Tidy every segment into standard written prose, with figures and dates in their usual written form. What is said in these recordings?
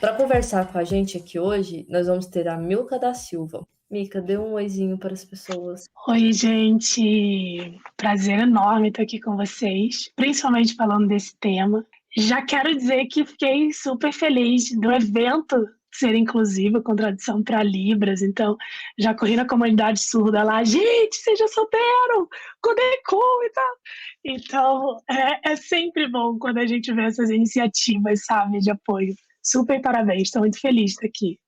Para conversar com a gente aqui hoje, nós vamos ter a Milka da Silva. Mica, dê um oizinho para as pessoas. Oi, gente. Prazer enorme estar aqui com vocês, principalmente falando desse tema. Já quero dizer que fiquei super feliz do evento ser inclusivo, com tradução para Libras. Então, já corri na comunidade surda lá, gente, vocês já souberam? Codecom e tal. Então, é sempre bom quando a gente vê essas iniciativas, sabe, de apoio. Super parabéns, estou muito feliz de estar aqui.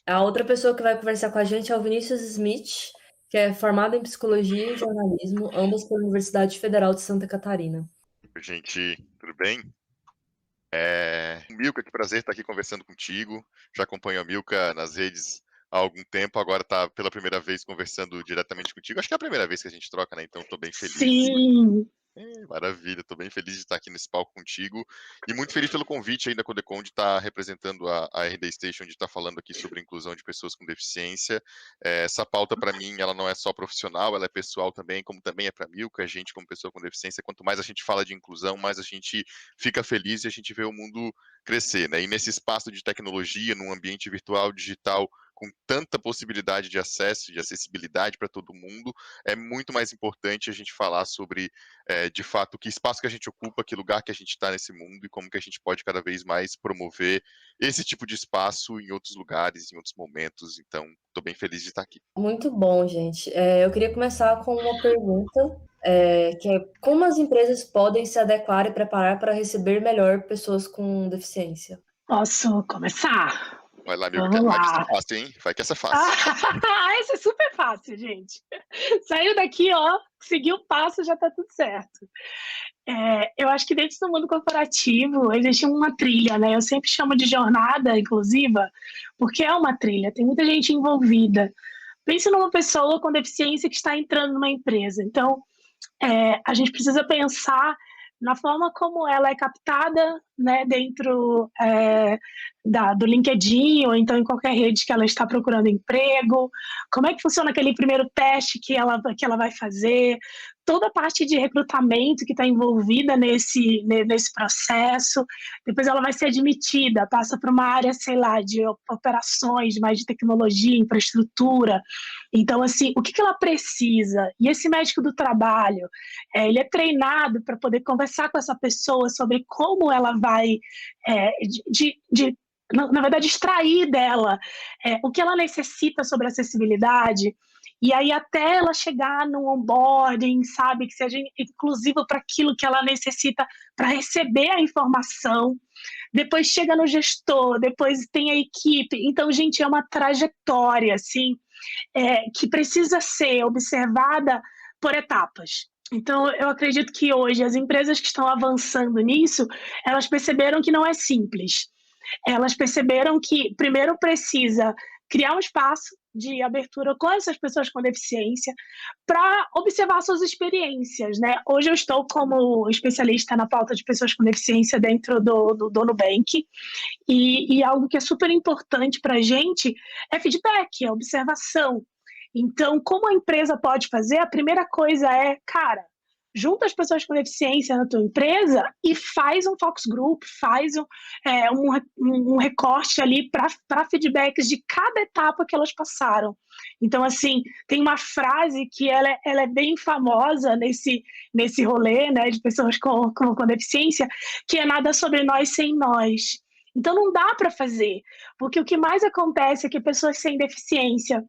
A outra pessoa que vai conversar com a gente é o Vinícius Smith, que é formado em Psicologia e Jornalismo, ambos pela Universidade Federal de Santa Catarina. Gente, tudo bem? Milka, que prazer estar aqui conversando contigo. Já acompanho a Milka nas redes há algum tempo, agora está pela primeira vez conversando diretamente contigo. Acho que é a primeira vez que a gente troca, né? Então estou bem feliz. Sim! Maravilha, estou bem feliz de estar aqui nesse palco contigo e muito feliz pelo convite aí da Codecom de estar representando a RD Station, de estar falando aqui sobre a inclusão de pessoas com deficiência. Essa pauta, para mim, ela não é só profissional, ela é pessoal também, como também é para Milka, a gente como pessoa com deficiência. Quanto mais a gente fala de inclusão, mais a gente fica feliz e a gente vê o mundo crescer, né? E nesse espaço de tecnologia, num ambiente virtual, digital, com tanta possibilidade de acesso, de acessibilidade para todo mundo, é muito mais importante a gente falar sobre, de fato, que espaço que a gente ocupa, que lugar que a gente está nesse mundo e como que a gente pode cada vez mais promover esse tipo de espaço em outros lugares, em outros momentos. Então, estou bem feliz de estar aqui. Muito bom, gente. Eu queria começar com uma pergunta, que é como as empresas podem se adequar e preparar para receber melhor pessoas com deficiência? Posso começar? Vai lá, Milka, Vamos vai que lá. essa é fácil, hein? Vai que essa é fácil. Essa é super fácil, gente. Saiu daqui, ó, seguiu o passo, já tá tudo certo. Eu acho que dentro do mundo corporativo existe uma trilha, né? Eu sempre chamo de jornada inclusiva, porque é uma trilha, tem muita gente envolvida. Pense numa pessoa com deficiência que está entrando numa empresa. Então, a gente precisa pensar na forma como ela é captada, né, dentro do LinkedIn ou então em qualquer rede que ela está procurando emprego, como é que funciona aquele primeiro teste que ela vai fazer, toda a parte de recrutamento que está envolvida nesse processo, depois ela vai ser admitida, passa para uma área, sei lá, de operações, mais de tecnologia, infraestrutura. Então, assim, o que ela precisa? E esse médico do trabalho, ele é treinado para poder conversar com essa pessoa sobre como ela vai, na verdade, extrair dela o que ela necessita sobre acessibilidade, e aí até ela chegar no onboarding, sabe, que seja inclusivo para aquilo que ela necessita para receber a informação. Depois chega no gestor, depois tem a equipe. Então, gente, é uma trajetória, assim, que precisa ser observada por etapas. Então, eu acredito que hoje as empresas que estão avançando nisso, elas perceberam que não é simples. Elas perceberam que, primeiro, precisa criar um espaço de abertura com essas pessoas com deficiência para observar suas experiências, né? Hoje eu estou como especialista na pauta de pessoas com deficiência dentro do Nubank e algo que é super importante para a gente é feedback, é observação. Então, como a empresa pode fazer? A primeira coisa é, cara, junta as pessoas com deficiência na tua empresa e faz um focus group, faz um recorte ali para feedbacks de cada etapa que elas passaram. Então, assim, tem uma frase que ela é bem famosa nesse rolê, né, de pessoas com deficiência, que é nada sobre nós sem nós. Então, não dá para fazer, porque o que mais acontece é que pessoas sem deficiência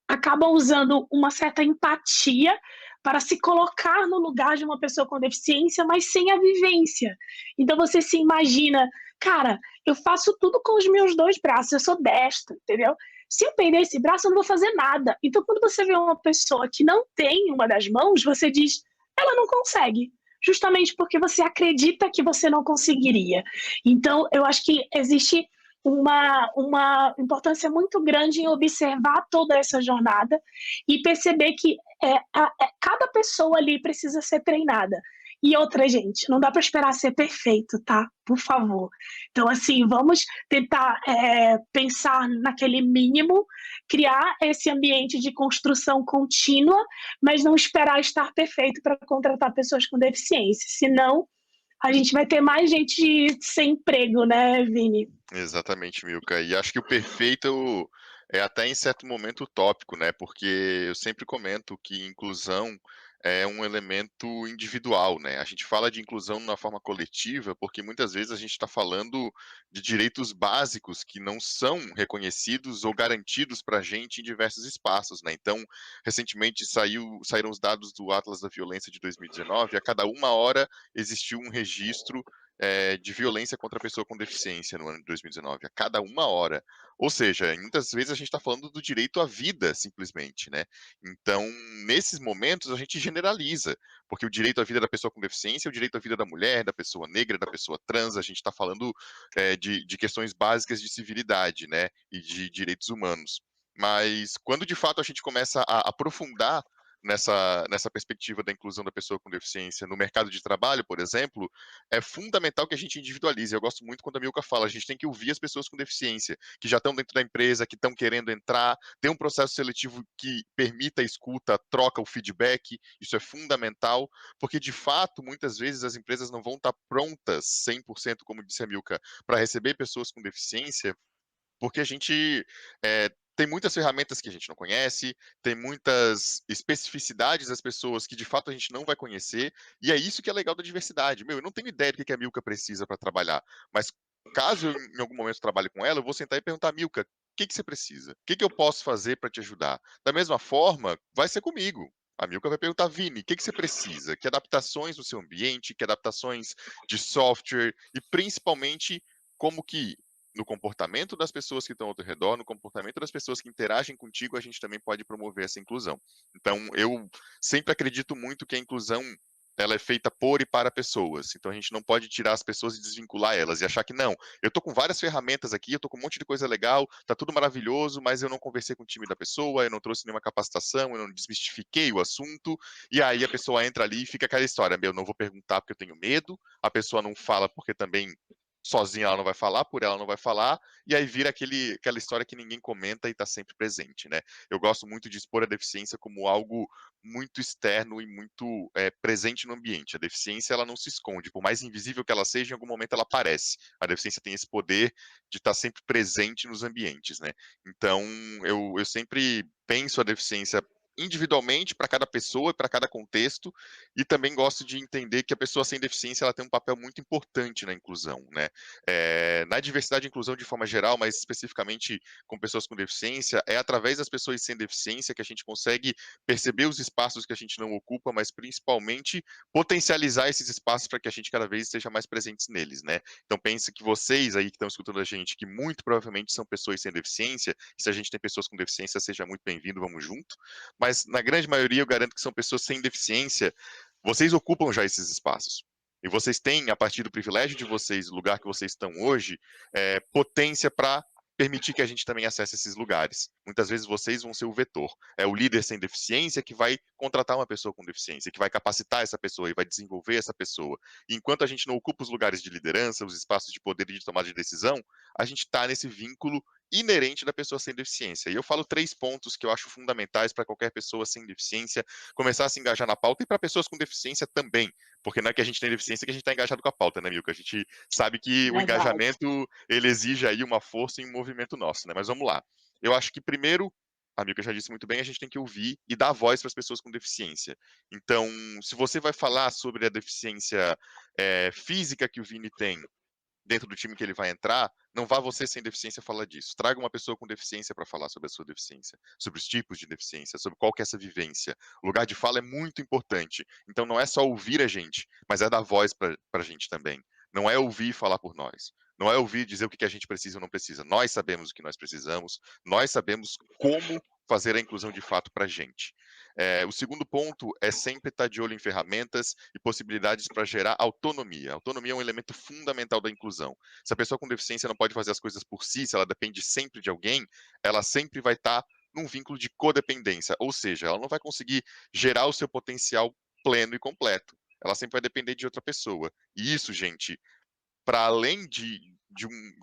acabam usando uma certa empatia para se colocar no lugar de uma pessoa com deficiência, mas sem a vivência. Então você se imagina, cara, eu faço tudo com os meus dois braços, eu sou destra, entendeu? Se eu perder esse braço, eu não vou fazer nada. Então quando você vê uma pessoa que não tem uma das mãos, você diz, ela não consegue. Justamente porque você acredita que você não conseguiria. Então, eu acho que existe uma importância muito grande em observar toda essa jornada e perceber que cada pessoa ali precisa ser treinada. E outra, gente, não dá para esperar ser perfeito, tá? Por favor. Então, assim, vamos tentar pensar naquele mínimo, criar esse ambiente de construção contínua, mas não esperar estar perfeito para contratar pessoas com deficiência. Senão, a gente vai ter mais gente sem emprego, né, Vini? Exatamente, Milka. E acho que o perfeito é até em certo momento utópico, né? Porque eu sempre comento que inclusão é um elemento individual, né? A gente fala de inclusão na forma coletiva porque muitas vezes a gente está falando de direitos básicos que não são reconhecidos ou garantidos para a gente em diversos espaços, né? Então, recentemente saíram os dados do Atlas da Violência de 2019, a cada uma hora existiu um registro de violência contra a pessoa com deficiência no ano de 2019, a cada uma hora. Ou seja, muitas vezes a gente está falando do direito à vida, simplesmente, né? Então, nesses momentos, a gente generaliza, porque o direito à vida da pessoa com deficiência é o direito à vida da mulher, da pessoa negra, da pessoa trans, a gente está falando de questões básicas de civilidade, né? E de direitos humanos. Mas quando de fato a gente começa a aprofundar nessa perspectiva da inclusão da pessoa com deficiência no mercado de trabalho, por exemplo, é fundamental que a gente individualize. Eu gosto muito quando a Milka fala, a gente tem que ouvir as pessoas com deficiência, que já estão dentro da empresa, que estão querendo entrar, ter um processo seletivo que permita a escuta, a troca, o feedback, isso é fundamental, porque de fato, muitas vezes as empresas não vão estar prontas 100%, como disse a Milka, para receber pessoas com deficiência, porque a gente tem muitas ferramentas que a gente não conhece, tem muitas especificidades das pessoas que de fato a gente não vai conhecer, e é isso que é legal da diversidade. Meu, eu não tenho ideia do que a Milka precisa para trabalhar, mas caso eu em algum momento trabalhe com ela, eu vou sentar e perguntar, Milka, o que que você precisa? O que que eu posso fazer para te ajudar? Da mesma forma, vai ser comigo. A Milka vai perguntar, Vini, o que que você precisa? Que adaptações no seu ambiente, que adaptações de software e principalmente como que no comportamento das pessoas que estão ao teu redor, no comportamento das pessoas que interagem contigo, a gente também pode promover essa inclusão. Então, eu sempre acredito muito que a inclusão ela é feita por e para pessoas. Então a gente não pode tirar as pessoas e desvincular elas e achar que não, eu tô com várias ferramentas aqui, eu tô com um monte de coisa legal, tá tudo maravilhoso, mas eu não conversei com o time da pessoa, eu não trouxe nenhuma capacitação, eu não desmistifiquei o assunto, e aí a pessoa entra ali e fica aquela história, meu, eu não vou perguntar porque eu tenho medo, a pessoa não fala porque também sozinha ela não vai falar, por ela não vai falar, e aí vira aquela história que ninguém comenta e está sempre presente, né? Eu gosto muito de expor a deficiência como algo muito externo e muito presente no ambiente. A deficiência ela não se esconde, por mais invisível que ela seja, em algum momento ela aparece. A deficiência tem esse poder de estar sempre presente nos ambientes, né? Então eu sempre penso a deficiência individualmente para cada pessoa, para cada contexto, e também gosto de entender que a pessoa sem deficiência ela tem um papel muito importante na inclusão, né? Na diversidade e inclusão de forma geral, mas especificamente com pessoas com deficiência, é através das pessoas sem deficiência que a gente consegue perceber os espaços que a gente não ocupa, mas principalmente potencializar esses espaços para que a gente cada vez esteja mais presentes neles, né? Então pense que vocês aí que estão escutando a gente, que muito provavelmente são pessoas sem deficiência, e se a gente tem pessoas com deficiência, seja muito bem-vindo, vamos junto. Mas na grande maioria eu garanto que são pessoas sem deficiência, vocês ocupam já esses espaços. E vocês têm, a partir do privilégio de vocês, o lugar que vocês estão hoje, potência para permitir que a gente também acesse esses lugares. Muitas vezes vocês vão ser o vetor. É o líder sem deficiência que vai contratar uma pessoa com deficiência, que vai capacitar essa pessoa e vai desenvolver essa pessoa. E enquanto a gente não ocupa os lugares de liderança, os espaços de poder e de tomada de decisão, a gente está nesse vínculo inerente da pessoa sem deficiência. E eu falo 3 pontos que eu acho fundamentais para qualquer pessoa sem deficiência começar a se engajar na pauta e para pessoas com deficiência também, porque não é que a gente tem deficiência que a gente está engajado com a pauta, né, Milka? A gente sabe que o Verdade. engajamento, ele exige aí uma força e um movimento nosso, né? Mas vamos lá. Eu acho que primeiro, a Milka já disse muito bem, a gente tem que ouvir e dar voz para as pessoas com deficiência. Então, se você vai falar sobre a deficiência física que o Vini tem, dentro do time que ele vai entrar, não vá você sem deficiência falar disso. Traga uma pessoa com deficiência para falar sobre a sua deficiência, sobre os tipos de deficiência, sobre qual que é essa vivência. O lugar de fala é muito importante. Então não é só ouvir a gente, mas é dar voz para a gente também. Não é ouvir e falar por nós. Não é ouvir dizer o que a gente precisa ou não precisa. Nós sabemos o que nós precisamos, nós sabemos como fazer a inclusão de fato para a gente. O segundo ponto é sempre estar de olho em ferramentas e possibilidades para gerar autonomia. Autonomia é um elemento fundamental da inclusão. Se a pessoa com deficiência não pode fazer as coisas por si, se ela depende sempre de alguém, ela sempre vai estar num vínculo de codependência, ou seja, ela não vai conseguir gerar o seu potencial pleno e completo. Ela sempre vai depender de outra pessoa. E isso, gente, para além de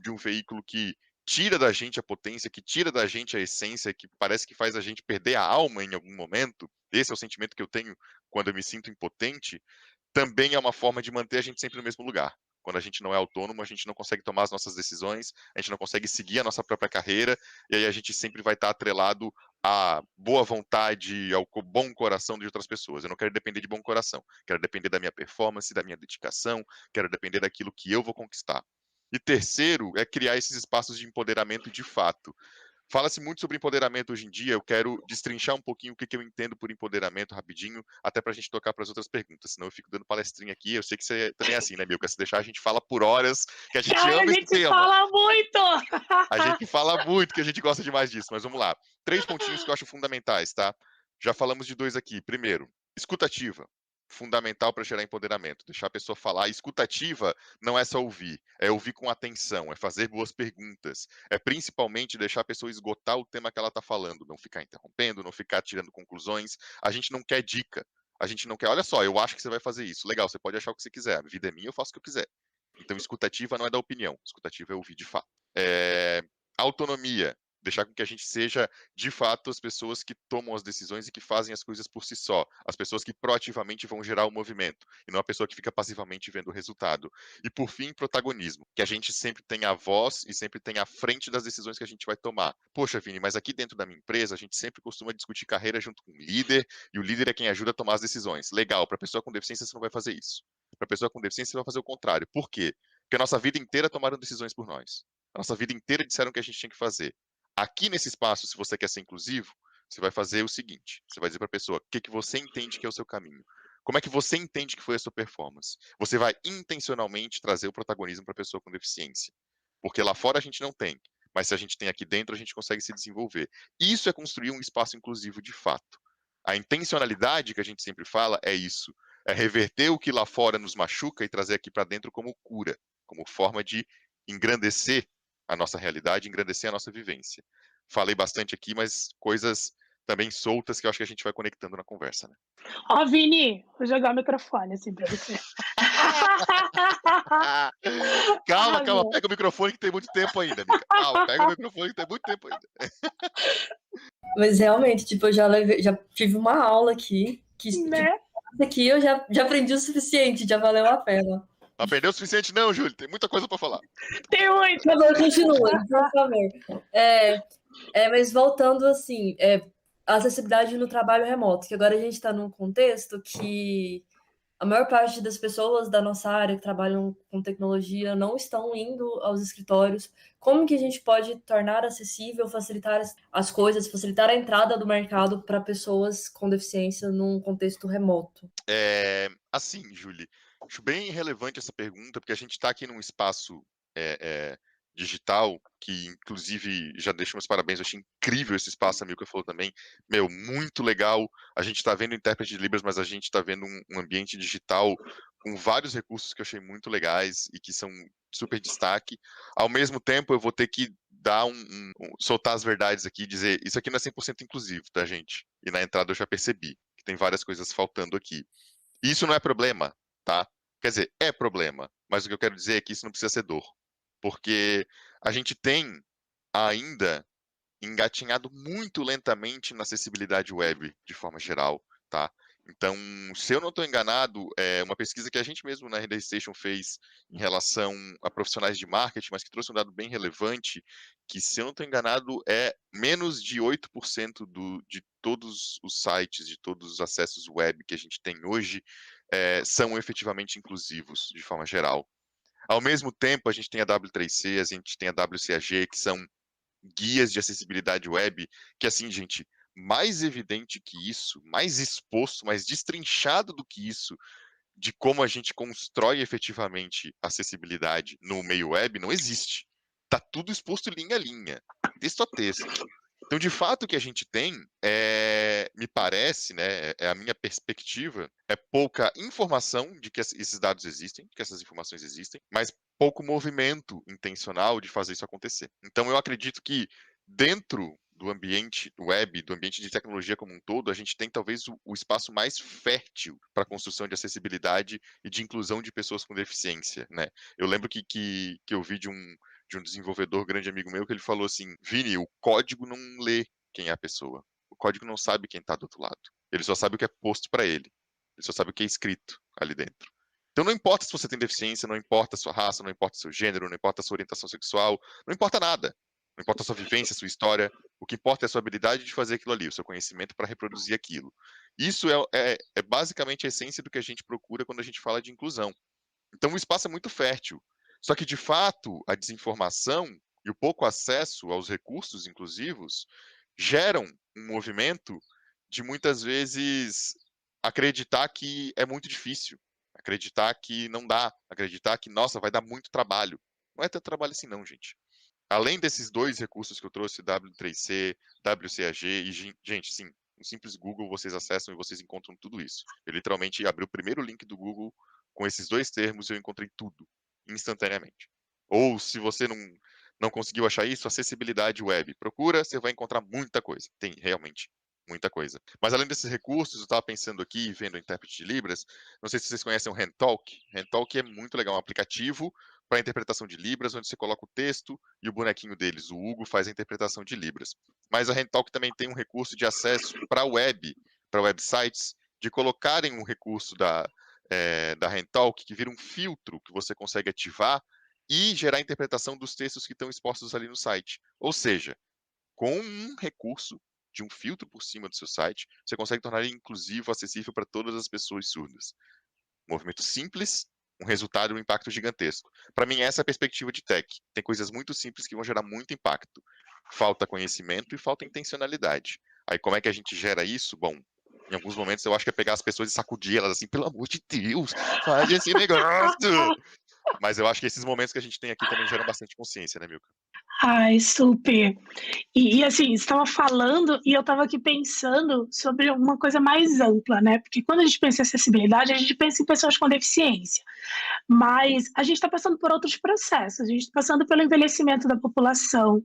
um veículo que tira da gente a potência, que tira da gente a essência, que parece que faz a gente perder a alma em algum momento, esse é o sentimento que eu tenho quando eu me sinto impotente, também é uma forma de manter a gente sempre no mesmo lugar. Quando a gente não é autônomo, a gente não consegue tomar as nossas decisões, a gente não consegue seguir a nossa própria carreira, e aí a gente sempre vai estar atrelado à boa vontade, ao bom coração de outras pessoas. Eu não quero depender de bom coração, quero depender da minha performance, da minha dedicação, quero depender daquilo que eu vou conquistar. E terceiro, é criar esses espaços de empoderamento de fato. Fala-se muito sobre empoderamento hoje em dia, eu quero destrinchar um pouquinho o que eu entendo por empoderamento rapidinho, até para a gente tocar para as outras perguntas, senão eu fico dando palestrinha aqui, eu sei que você também é assim, né, Milka? Se deixar a gente fala por horas, que a gente Cara, a ama esse gente tema. fala muito! A gente fala muito, que a gente gosta demais disso, mas vamos lá. 3 pontinhos que eu acho fundamentais, tá? Já falamos de 2 aqui. Primeiro, escutativa. Fundamental para gerar empoderamento, deixar a pessoa falar. Escutativa não é só ouvir, é ouvir com atenção, é fazer boas perguntas, é principalmente deixar a pessoa esgotar o tema que ela está falando, não ficar interrompendo, não ficar tirando conclusões. A gente não quer dica, a gente não quer, olha só, eu acho que você vai fazer isso. Legal, você pode achar o que você quiser, a vida é minha, eu faço o que eu quiser. Então, escutativa não é dar opinião, escutativa é ouvir de fato. Autonomia, deixar com que a gente seja, de fato, as pessoas que tomam as decisões e que fazem as coisas por si só, as pessoas que proativamente vão gerar o movimento, e não a pessoa que fica passivamente vendo o resultado. E, por fim, protagonismo, que a gente sempre tenha a voz e sempre tenha a frente das decisões que a gente vai tomar. Poxa, Vini, mas aqui dentro da minha empresa, a gente sempre costuma discutir carreira junto com o líder, e o líder é quem ajuda a tomar as decisões. Legal, para a pessoa com deficiência você não vai fazer isso. Para a pessoa com deficiência você vai fazer o contrário. Por quê? Porque a nossa vida inteira tomaram decisões por nós. A nossa vida inteira disseram o que a gente tinha que fazer. Aqui nesse espaço, se você quer ser inclusivo, você vai fazer o seguinte: você vai dizer para a pessoa o que você entende que é o seu caminho. Como é que você entende que foi a sua performance? Você vai intencionalmente trazer o protagonismo para a pessoa com deficiência. Porque lá fora a gente não tem, mas se a gente tem aqui dentro, a gente consegue se desenvolver. Isso é construir um espaço inclusivo de fato. A intencionalidade que a gente sempre fala é isso: é reverter o que lá fora nos machuca e trazer aqui para dentro como cura, como forma de engrandecer a nossa realidade, engrandecer a nossa vivência. Falei bastante aqui, mas coisas também soltas que eu acho que a gente vai conectando na conversa, né? Ó, Vini, vou jogar o microfone assim pra você. Calma, calma, Arrasou. pega o microfone que tem muito tempo ainda, Mica. Calma, pega o microfone que tem muito tempo ainda. Mas realmente, tipo, já tive uma aula aqui, que tipo, Né? aqui eu já aprendi o suficiente, já valeu a pena. Não perdeu o suficiente não, Júlio, tem muita coisa para falar. Tem muito. Por favor, continue, por favor. Mas voltando assim, a acessibilidade no trabalho remoto, que agora a gente está num contexto que a maior parte das pessoas da nossa área que trabalham com tecnologia não estão indo aos escritórios. Como que a gente pode tornar acessível, facilitar as coisas, facilitar a entrada do mercado para pessoas com deficiência num contexto remoto? Assim, Júlia, acho bem relevante essa pergunta, porque a gente está aqui num espaço digital, que inclusive já deixo meus parabéns, eu achei incrível esse espaço, a Milka falou também, meu, muito legal. A gente está vendo intérprete de Libras, mas a gente está vendo um ambiente digital com vários recursos que eu achei muito legais e que são super destaque. Ao mesmo tempo, eu vou ter que dar soltar as verdades aqui, dizer, isso aqui não é 100% inclusivo, tá, gente? E na entrada eu já percebi que tem várias coisas faltando aqui. Isso não é problema, tá? Quer dizer, é problema, mas o que eu quero dizer é que isso não precisa ser dor. Porque a gente tem ainda engatinhado muito lentamente na acessibilidade web, de forma geral, tá? Então, se eu não estou enganado, é uma pesquisa que a gente mesmo na RD Station fez em relação a profissionais de marketing, mas que trouxe um dado bem relevante, que, se eu não estou enganado, é menos de 8% de todos os sites, de todos os acessos web que a gente tem hoje, são efetivamente inclusivos, de forma geral. Ao mesmo tempo, a gente tem a W3C, a gente tem a WCAG, que são guias de acessibilidade web, que, assim, gente, mais evidente que isso, mais exposto, mais destrinchado do que isso, de como a gente constrói efetivamente acessibilidade no meio web, não existe. Tá tudo exposto linha a linha, texto a texto. Então, de fato, o que a gente tem, me parece, né, é a minha perspectiva, é pouca informação de que esses dados existem, que essas informações existem, mas pouco movimento intencional de fazer isso acontecer. Então, eu acredito que dentro do ambiente web, do ambiente de tecnologia como um todo, a gente tem talvez o espaço mais fértil para a construção de acessibilidade e de inclusão de pessoas com deficiência, né? Eu lembro que eu vi de um desenvolvedor grande amigo meu que ele falou assim: Vini, o código não lê quem é a pessoa. O código não sabe quem está do outro lado. Ele só sabe o que é posto para ele. Ele só sabe o que é escrito ali dentro. Então não importa se você tem deficiência, não importa a sua raça, não importa o seu gênero, não importa a sua orientação sexual, não importa nada. Não importa a sua vivência, a sua história, o que importa é a sua habilidade de fazer aquilo ali, o seu conhecimento para reproduzir aquilo. Isso é basicamente a essência do que a gente procura quando a gente fala de inclusão. Então o espaço é muito fértil. Só que, de fato, a desinformação e o pouco acesso aos recursos inclusivos geram um movimento de, muitas vezes, acreditar que é muito difícil, acreditar que não dá, acreditar que, nossa, vai dar muito trabalho. Não é tanto trabalho assim não, gente. Além desses 2 recursos que eu trouxe, W3C, WCAG, e, gente, sim, um simples Google vocês acessam e vocês encontram tudo isso. Eu literalmente abri o primeiro link do Google com esses 2 termos e eu encontrei tudo, instantaneamente. Ou, se você não conseguiu achar isso, acessibilidade web. Procura, você vai encontrar muita coisa. Tem, realmente, muita coisa. Mas além desses recursos, eu estava pensando aqui, vendo o intérprete de Libras, não sei se vocês conhecem o HandTalk. HandTalk é muito legal, é um aplicativo para interpretação de Libras, onde você coloca o texto e o bonequinho deles, o Hugo, faz a interpretação de Libras. Mas a HandTalk também tem um recurso de acesso para websites, de colocarem um recurso da HandTalk, que vira um filtro que você consegue ativar e gerar a interpretação dos textos que estão expostos ali no site. Ou seja, com um recurso de um filtro por cima do seu site, você consegue tornar ele inclusivo, acessível para todas as pessoas surdas. Movimento simples, um resultado e um impacto gigantesco. Para mim, essa é a perspectiva de tech. Tem coisas muito simples que vão gerar muito impacto. Falta conhecimento e falta intencionalidade. Aí, como é que a gente gera isso? Bom, em alguns momentos eu acho que é pegar as pessoas e sacudir elas assim, pelo amor de Deus, faz esse negócio! Mas eu acho que esses momentos que a gente tem aqui também geram bastante consciência, né, Milka? Ai, super. E assim, você estava falando e eu estava aqui pensando sobre uma coisa mais ampla, né? Porque quando a gente pensa em acessibilidade, a gente pensa em pessoas com deficiência. Mas a gente está passando por outros processos, a gente está passando pelo envelhecimento da população.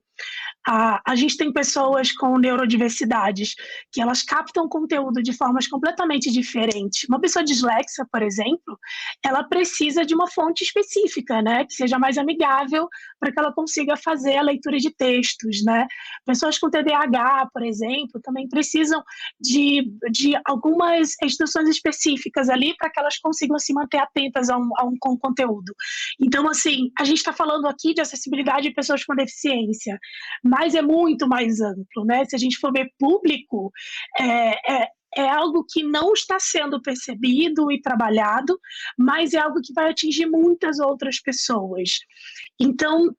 A gente tem pessoas com neurodiversidades que elas captam conteúdo de formas completamente diferentes. Uma pessoa dislexa, por exemplo, ela precisa de uma fonte específica, né, que seja mais amigável para que ela consiga fazer a leitura de textos, né? Pessoas com TDAH, por exemplo, também precisam de algumas instruções específicas ali para que elas consigam se manter atentas a um conteúdo. Então, assim, a gente está falando aqui de acessibilidade de pessoas com deficiência, mas é muito mais amplo, né? Se a gente for ver público, é algo que não está sendo percebido e trabalhado, mas é algo que vai atingir muitas outras pessoas. Então,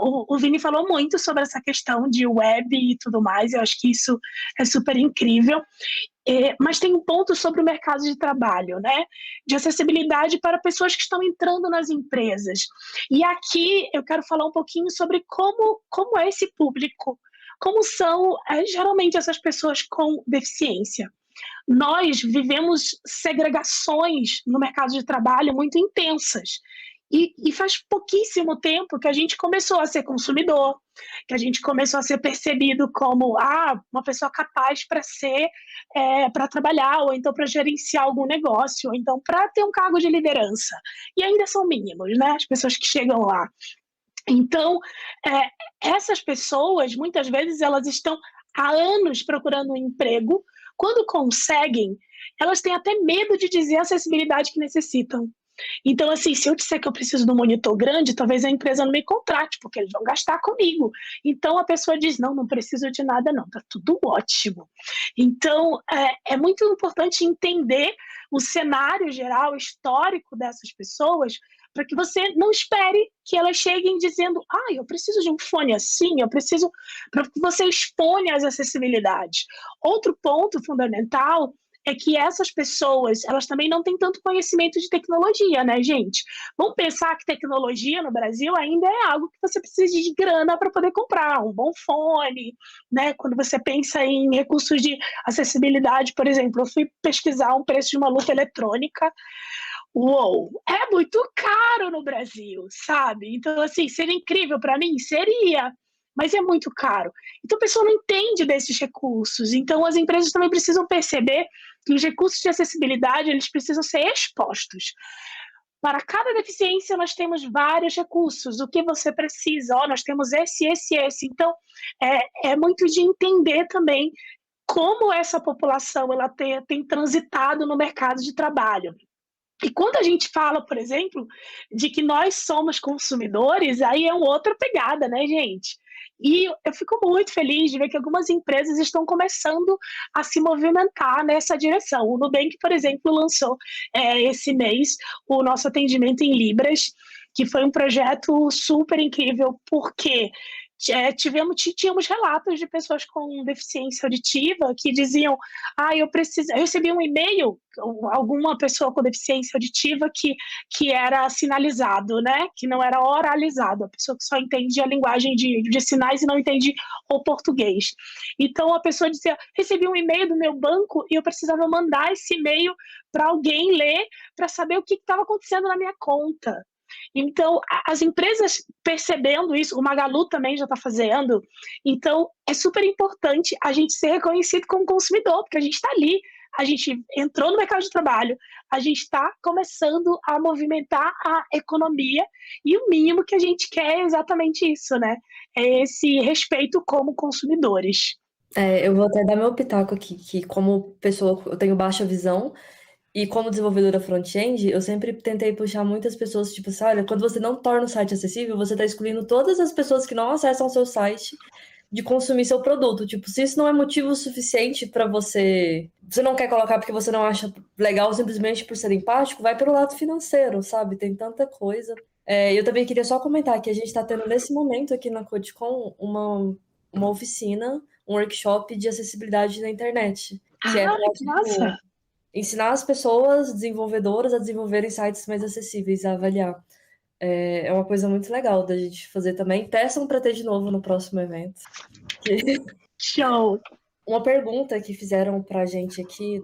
o Vini falou muito sobre essa questão de web e tudo mais, eu acho que isso é super incrível. Mas tem um ponto sobre o mercado de trabalho, né? De acessibilidade para pessoas que estão entrando nas empresas. E aqui eu quero falar um pouquinho sobre como é esse público, como são geralmente essas pessoas com deficiência. Nós vivemos segregações no mercado de trabalho muito intensas. E faz pouquíssimo tempo que a gente começou a ser consumidor, que a gente começou a ser percebido como uma pessoa capaz para trabalhar, ou então para gerenciar algum negócio, ou então para ter um cargo de liderança. E ainda são mínimos, né? As pessoas que chegam lá. Então, essas pessoas, muitas vezes, elas estão há anos procurando um emprego. Quando conseguem, elas têm até medo de dizer a acessibilidade que necessitam. Então, assim, se eu disser que eu preciso de um monitor grande, talvez a empresa não me contrate, porque eles vão gastar comigo. Então, a pessoa diz, não preciso de nada não, tá tudo ótimo. Então, é muito importante entender o cenário geral, histórico dessas pessoas, para que você não espere que elas cheguem dizendo, eu preciso de um fone assim, para que você exponha as acessibilidades. Outro ponto fundamental é que essas pessoas, elas também não têm tanto conhecimento de tecnologia, né, gente? Vamos pensar que tecnologia no Brasil ainda é algo que você precisa de grana para poder comprar, um bom fone, né? Quando você pensa em recursos de acessibilidade, por exemplo, eu fui pesquisar um preço de uma luta eletrônica. Uou, é muito caro no Brasil, sabe? Então, assim, seria incrível para mim? Seria, mas é muito caro. Então, a pessoa não entende desses recursos. Então, as empresas também precisam perceber que os recursos de acessibilidade, eles precisam ser expostos. Para cada deficiência, nós temos vários recursos. O que você precisa? Nós temos esse. Então, é muito de entender também como essa população ela tem transitado no mercado de trabalho. E quando a gente fala, por exemplo, de que nós somos consumidores, aí é uma outra pegada, né, gente? E eu fico muito feliz de ver que algumas empresas estão começando a se movimentar nessa direção. O Nubank, por exemplo, lançou esse mês o nosso atendimento em Libras, que foi um projeto super incrível, porque tínhamos relatos de pessoas com deficiência auditiva que diziam: eu recebi um e-mail, alguma pessoa com deficiência auditiva que era sinalizado, né? Que não era oralizado, a pessoa que só entende a linguagem de sinais e não entende o português. Então a pessoa dizia: recebi um e-mail do meu banco e eu precisava mandar esse e-mail para alguém ler para saber o que estava acontecendo na minha conta. Então, as empresas percebendo isso, o Magalu também já está fazendo, então é super importante a gente ser reconhecido como consumidor, porque a gente está ali, a gente entrou no mercado de trabalho, a gente está começando a movimentar a economia e o mínimo que a gente quer é exatamente isso, né? É esse respeito como consumidores. Eu vou até dar meu pitaco aqui, que como pessoa, eu tenho baixa visão, e como desenvolvedora front-end, eu sempre tentei puxar muitas pessoas, tipo assim, olha, quando você não torna o site acessível, você está excluindo todas as pessoas que não acessam o seu site de consumir seu produto. Tipo, se isso não é motivo suficiente para você não quer colocar porque você não acha legal simplesmente por ser empático, vai pelo lado financeiro, sabe? Tem tanta coisa. Eu também queria só comentar que a gente está tendo nesse momento aqui na CodeCon uma oficina, um workshop de acessibilidade na internet. Que que massa! Ensinar as pessoas desenvolvedoras a desenvolverem sites mais acessíveis, a avaliar. É uma coisa muito legal da gente fazer também. Peçam para ter de novo no próximo evento. Show! Uma pergunta que fizeram para a gente aqui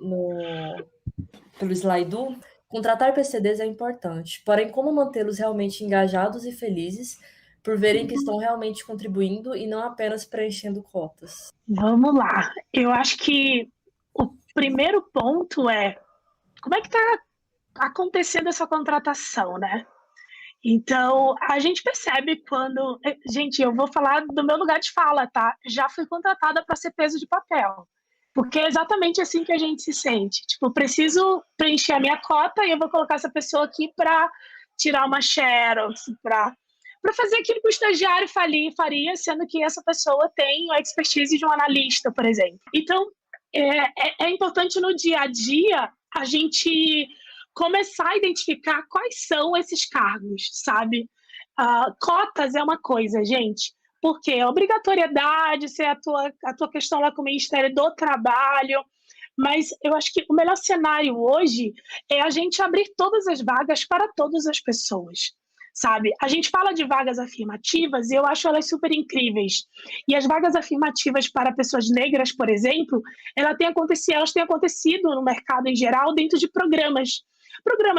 pelo Slido: contratar PCDs é importante, porém como mantê-los realmente engajados e felizes por verem que estão realmente contribuindo e não apenas preenchendo cotas? Vamos lá. Eu acho que o primeiro ponto é como é que está acontecendo essa contratação, né? Então, a gente percebe quando... Gente, eu vou falar do meu lugar de fala, tá? Já fui contratada para ser peso de papel. Porque é exatamente assim que a gente se sente. Tipo, preciso preencher a minha cota e eu vou colocar essa pessoa aqui para tirar uma xerox, para fazer aquilo que o estagiário faria, sendo que essa pessoa tem a expertise de um analista, por exemplo. Então, é importante no dia a dia a gente começar a identificar quais são esses cargos, sabe? Cotas é uma coisa, gente, porque a obrigatoriedade, isso é a tua questão lá com o Ministério do Trabalho, mas eu acho que o melhor cenário hoje é a gente abrir todas as vagas para todas as pessoas, sabe? A gente fala de vagas afirmativas e eu acho elas super incríveis. E as vagas afirmativas para pessoas negras, por exemplo, elas têm acontecido no mercado em geral dentro de programas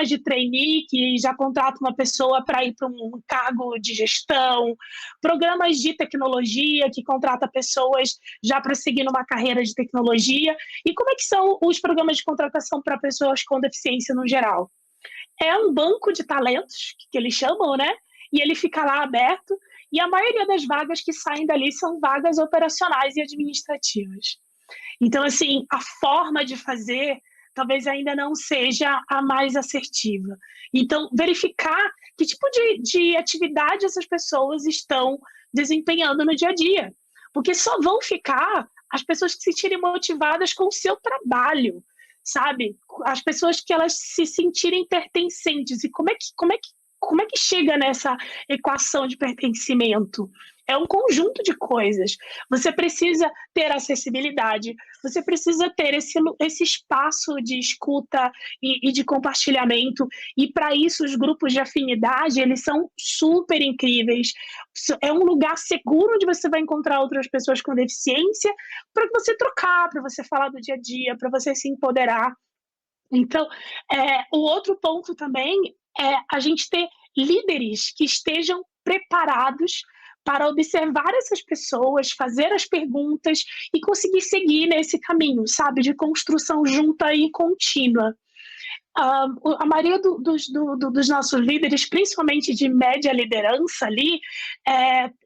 de trainee, que já contrata uma pessoa para ir para um cargo de gestão, programas de tecnologia, que contrata pessoas já para seguir numa carreira de tecnologia. E como é que são os programas de contratação para pessoas com deficiência no geral? É um banco de talentos, que eles chamam, né? E ele fica lá aberto, e a maioria das vagas que saem dali são vagas operacionais e administrativas. Então, assim, a forma de fazer talvez ainda não seja a mais assertiva. Então, verificar que tipo de atividade essas pessoas estão desempenhando no dia a dia. Porque só vão ficar as pessoas que se sentirem motivadas com o seu trabalho, sabe? As pessoas que elas se sentirem pertencentes. E como é que chega nessa equação de pertencimento? É um conjunto de coisas. Você precisa ter acessibilidade, você precisa ter esse espaço de escuta e de compartilhamento, e para isso os grupos de afinidade, eles são super incríveis. É um lugar seguro onde você vai encontrar outras pessoas com deficiência para você trocar, para você falar do dia a dia, para você se empoderar. Então, o outro ponto também é a gente ter líderes que estejam preparados para observar essas pessoas, fazer as perguntas e conseguir seguir nesse caminho, sabe, de construção junta e contínua. A maioria dos nossos líderes, principalmente de média liderança ali,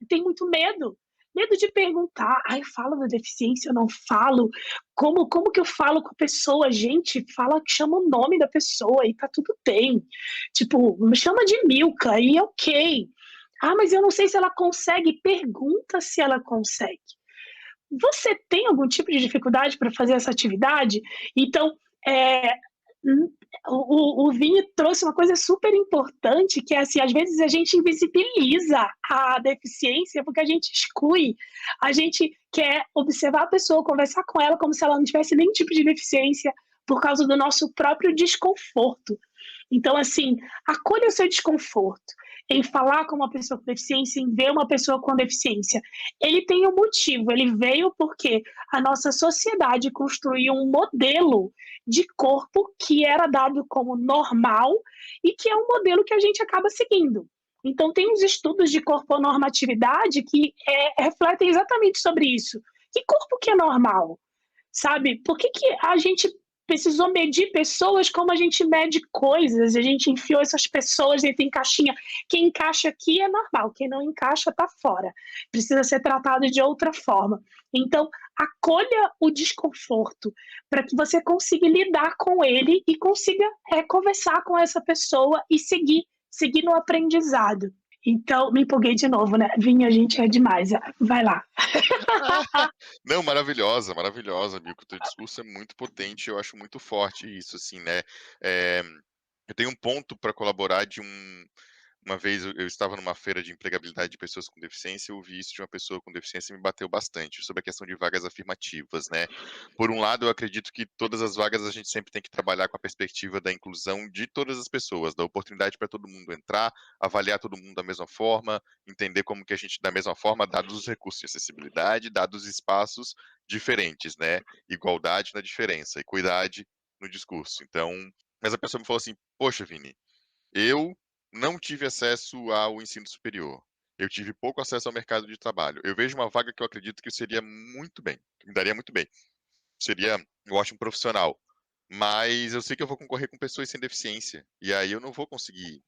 tem muito medo medo de perguntar, ai, falo da deficiência, eu não falo, como que eu falo com a pessoa? Gente, fala, chama o nome da pessoa e tá tudo bem. Tipo, me chama de Milka e ok. Ah, mas eu não sei se ela consegue. Pergunta se ela consegue. Você tem algum tipo de dificuldade para fazer essa atividade? Então, é, o Vini trouxe uma coisa super importante, que é assim, às vezes a gente invisibiliza a deficiência porque a gente exclui, a gente quer observar a pessoa, conversar com ela como se ela não tivesse nenhum tipo de deficiência por causa do nosso próprio desconforto. Então, assim, acolha o seu desconforto em falar com uma pessoa com deficiência, em ver uma pessoa com deficiência. Ele tem um motivo, ele veio porque a nossa sociedade construiu um modelo de corpo que era dado como normal e que é um modelo que a gente acaba seguindo. Então, tem uns estudos de corponormatividade que refletem exatamente sobre isso. Que corpo que é normal? Sabe? Por que a gente precisou medir pessoas como a gente mede coisas? A gente enfiou essas pessoas dentro em caixinha. Quem encaixa aqui é normal, quem não encaixa está fora. Precisa ser tratado de outra forma. Então, acolha o desconforto para que você consiga lidar com ele e consiga conversar com essa pessoa e seguir no aprendizado. Então, me empolguei de novo, né? Vinha, a gente é demais. Vai lá. Não, maravilhosa, maravilhosa, Milka. O teu discurso é muito potente, eu acho muito forte isso, assim, né? Eu tenho um ponto para colaborar de uma vez eu estava numa feira de empregabilidade de pessoas com deficiência, eu ouvi isso de uma pessoa com deficiência e me bateu bastante sobre a questão de vagas afirmativas, né? Por um lado, eu acredito que todas as vagas a gente sempre tem que trabalhar com a perspectiva da inclusão de todas as pessoas, da oportunidade para todo mundo entrar, avaliar todo mundo da mesma forma, entender como que a gente, da mesma forma, dados os recursos de acessibilidade, dados os espaços diferentes, né? Igualdade na diferença, equidade no discurso. Então, mas a pessoa me falou assim, poxa, Vini, eu não tive acesso ao ensino superior. Eu tive pouco acesso ao mercado de trabalho. Eu vejo uma vaga que eu acredito que eu seria muito bem, que me daria muito bem. Seria um ótimo profissional. Mas eu sei que eu vou concorrer com pessoas sem deficiência. E aí eu não vou conseguir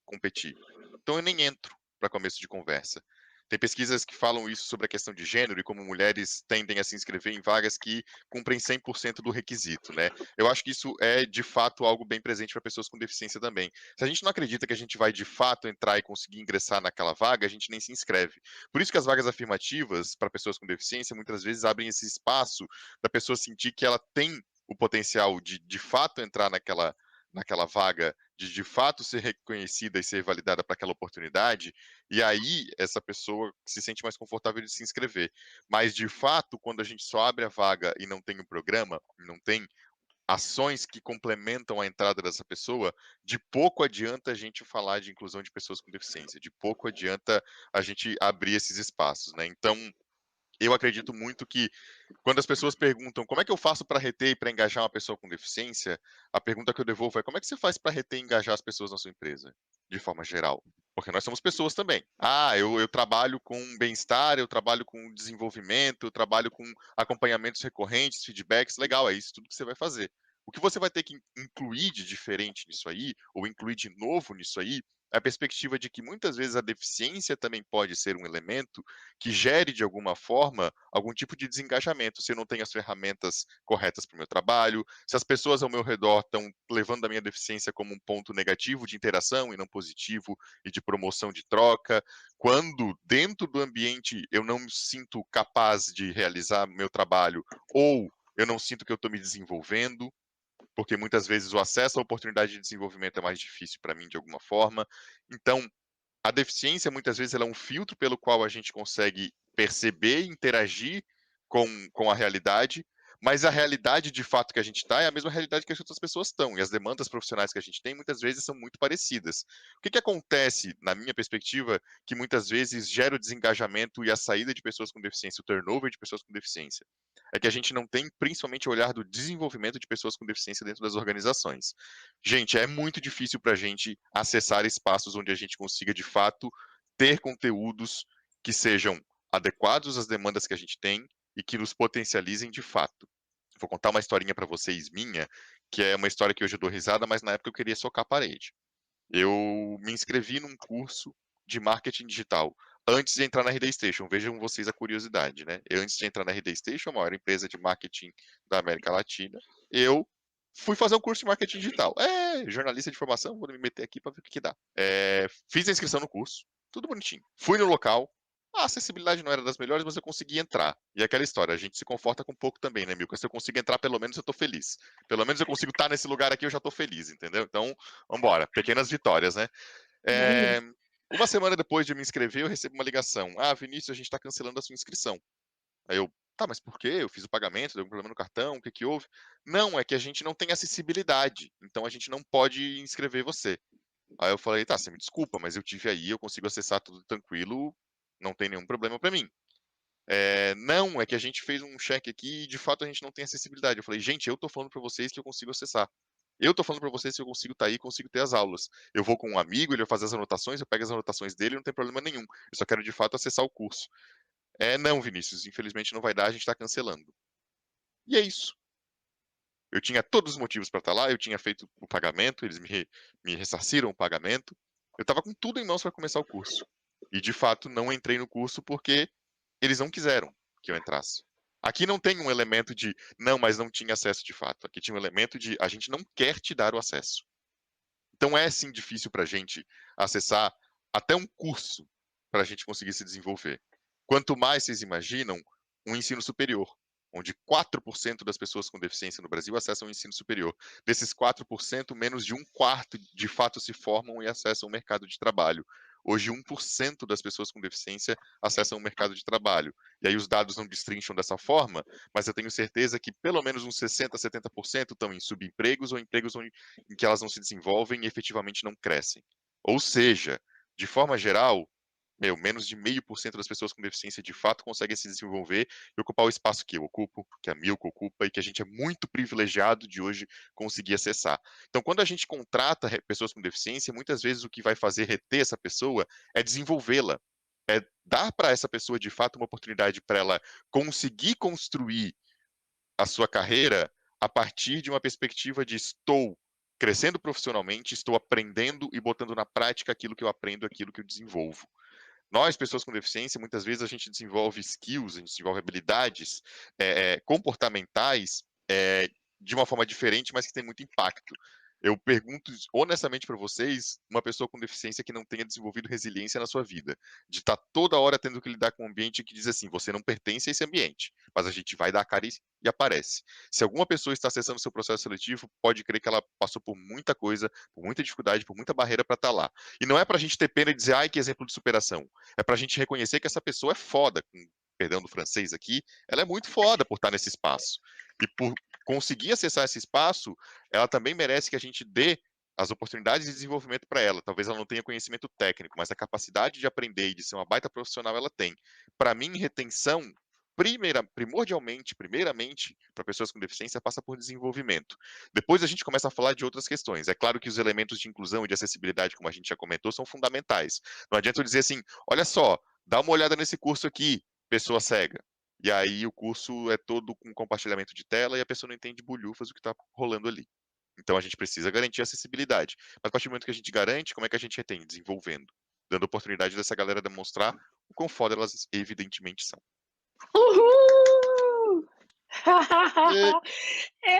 competir. Então eu nem entro para começo de conversa. Tem pesquisas que falam isso sobre a questão de gênero e como mulheres tendem a se inscrever em vagas que cumprem 100% do requisito, né? Eu acho que isso é, de fato, algo bem presente para pessoas com deficiência também. Se a gente não acredita que a gente vai, de fato, entrar e conseguir ingressar naquela vaga, a gente nem se inscreve. Por isso que as vagas afirmativas para pessoas com deficiência, muitas vezes, abrem esse espaço da pessoa sentir que ela tem o potencial de fato, entrar naquela vaga, de fato ser reconhecida e ser validada para aquela oportunidade, e aí essa pessoa se sente mais confortável de se inscrever. Mas, de fato, quando a gente só abre a vaga e não tem um programa, não tem ações que complementam a entrada dessa pessoa, de pouco adianta a gente falar de inclusão de pessoas com deficiência, de pouco adianta a gente abrir esses espaços, né? Então, eu acredito muito que quando as pessoas perguntam como é que eu faço para reter e para engajar uma pessoa com deficiência, a pergunta que eu devolvo é como é que você faz para reter e engajar as pessoas na sua empresa, de forma geral? Porque nós somos pessoas também. Ah, eu trabalho com bem-estar, eu trabalho com desenvolvimento, eu trabalho com acompanhamentos recorrentes, feedbacks, legal, é isso tudo que você vai fazer. O que você vai ter que incluir de diferente nisso aí, ou incluir de novo nisso aí, é a perspectiva de que muitas vezes a deficiência também pode ser um elemento que gere de alguma forma algum tipo de desengajamento, se eu não tenho as ferramentas corretas para o meu trabalho, se as pessoas ao meu redor estão levando a minha deficiência como um ponto negativo de interação e não positivo e de promoção de troca, quando dentro do ambiente eu não me sinto capaz de realizar meu trabalho ou eu não sinto que eu estou me desenvolvendo, porque muitas vezes o acesso à oportunidade de desenvolvimento é mais difícil para mim de alguma forma. Então, a deficiência, muitas vezes, ela é um filtro pelo qual a gente consegue perceber e interagir com a realidade, mas a realidade, de fato, que a gente está é a mesma realidade que as outras pessoas estão, e as demandas profissionais que a gente tem, muitas vezes, são muito parecidas. O que acontece, na minha perspectiva, que muitas vezes gera o desengajamento e a saída de pessoas com deficiência, o turnover de pessoas com deficiência? É que a gente não tem, principalmente, o olhar do desenvolvimento de pessoas com deficiência dentro das organizações. Gente, é muito difícil para a gente acessar espaços onde a gente consiga, de fato, ter conteúdos que sejam adequados às demandas que a gente tem e que nos potencializem de fato. Vou contar uma historinha para vocês minha, que é uma história que hoje eu dou risada, mas na época eu queria socar a parede. Eu me inscrevi num curso de marketing digital antes de entrar na RD Station, vejam vocês a curiosidade, né? Eu, antes de entrar na RD Station, a maior empresa de marketing da América Latina, eu fui fazer um curso de marketing digital. Jornalista de formação, vou me meter aqui para ver o que dá. Fiz a inscrição no curso, tudo bonitinho. Fui no local, a acessibilidade não era das melhores, mas eu consegui entrar. E aquela história, a gente se conforta com pouco também, né, Milka? Se eu consigo entrar, pelo menos eu tô feliz. Pelo menos eu consigo estar nesse lugar aqui, eu já tô feliz, entendeu? Então, vambora. Pequenas vitórias, né? Uma semana depois de me inscrever, eu recebo uma ligação. Vinícius, a gente está cancelando a sua inscrição. Aí eu, tá, mas por quê? Eu fiz o pagamento, deu um problema no cartão, o que que houve? Não, é que a gente não tem acessibilidade, então a gente não pode inscrever você. Aí eu falei, tá, você me desculpa, mas eu tive aí, eu consigo acessar tudo tranquilo, não tem nenhum problema para mim. Não, é que a gente fez um check aqui e de fato a gente não tem acessibilidade. Eu falei, gente, eu tô falando para vocês que eu consigo acessar. Eu tô falando para vocês que eu consigo estar aí, consigo ter as aulas. Eu vou com um amigo, ele vai fazer as anotações, eu pego as anotações dele, não tem problema nenhum. Eu só quero de fato acessar o curso. Não, Vinícius, infelizmente não vai dar, a gente está cancelando. E é isso. Eu tinha todos os motivos para estar lá, eu tinha feito o pagamento, eles me ressarciram o pagamento. Eu estava com tudo em mãos para começar o curso. E de fato não entrei no curso porque eles não quiseram que eu entrasse. Aqui não tem um elemento de não, mas não tinha acesso de fato. Aqui tinha um elemento de a gente não quer te dar o acesso. Então é sim difícil para a gente acessar até um curso para a gente conseguir se desenvolver. Quanto mais vocês imaginam, um ensino superior, onde 4% das pessoas com deficiência no Brasil acessam o ensino superior. Desses 4%, menos de um quarto de fato se formam e acessam o mercado de trabalho. Hoje, 1% das pessoas com deficiência acessam o mercado de trabalho. E aí os dados não destrincham dessa forma, mas eu tenho certeza que pelo menos uns 60%, 70% estão em subempregos ou empregos em que elas não se desenvolvem e efetivamente não crescem. Ou seja, de forma geral, menos de 0,5% das pessoas com deficiência de fato conseguem se desenvolver e ocupar o espaço que eu ocupo, que a Milka ocupa e que a gente é muito privilegiado de hoje conseguir acessar. Então, quando a gente contrata pessoas com deficiência, muitas vezes o que vai fazer reter essa pessoa é desenvolvê-la, é dar para essa pessoa de fato uma oportunidade para ela conseguir construir a sua carreira a partir de uma perspectiva de estou crescendo profissionalmente, estou aprendendo e botando na prática aquilo que eu aprendo, aquilo que eu desenvolvo. Nós, pessoas com deficiência, muitas vezes a gente desenvolve skills, a gente desenvolve habilidades comportamentais de uma forma diferente, mas que tem muito impacto. Eu pergunto honestamente para vocês, uma pessoa com deficiência que não tenha desenvolvido resiliência na sua vida, de estar toda hora tendo que lidar com um ambiente que diz assim, você não pertence a esse ambiente, mas a gente vai dar a cara e aparece. Se alguma pessoa está acessando o seu processo seletivo, pode crer que ela passou por muita coisa, por muita dificuldade, por muita barreira para estar lá. E não é para a gente ter pena e dizer, ai, que exemplo de superação. É para a gente reconhecer que essa pessoa é foda, com perdão do francês aqui, ela é muito foda por estar nesse espaço. E por conseguir acessar esse espaço, ela também merece que a gente dê as oportunidades de desenvolvimento para ela. Talvez ela não tenha conhecimento técnico, mas a capacidade de aprender e de ser uma baita profissional ela tem. Para mim, retenção, primeiramente, para pessoas com deficiência, passa por desenvolvimento. Depois a gente começa a falar de outras questões. É claro que os elementos de inclusão e de acessibilidade, como a gente já comentou, são fundamentais. Não adianta eu dizer assim, olha só, dá uma olhada nesse curso aqui, pessoa cega. E aí o curso é todo com compartilhamento de tela e a pessoa não entende bulhufas do que está rolando ali. Então a gente precisa garantir a acessibilidade. Mas a partir do momento que a gente garante, como é que a gente retém? Desenvolvendo. Dando oportunidade dessa galera demonstrar o quão foda elas evidentemente são. Uhul!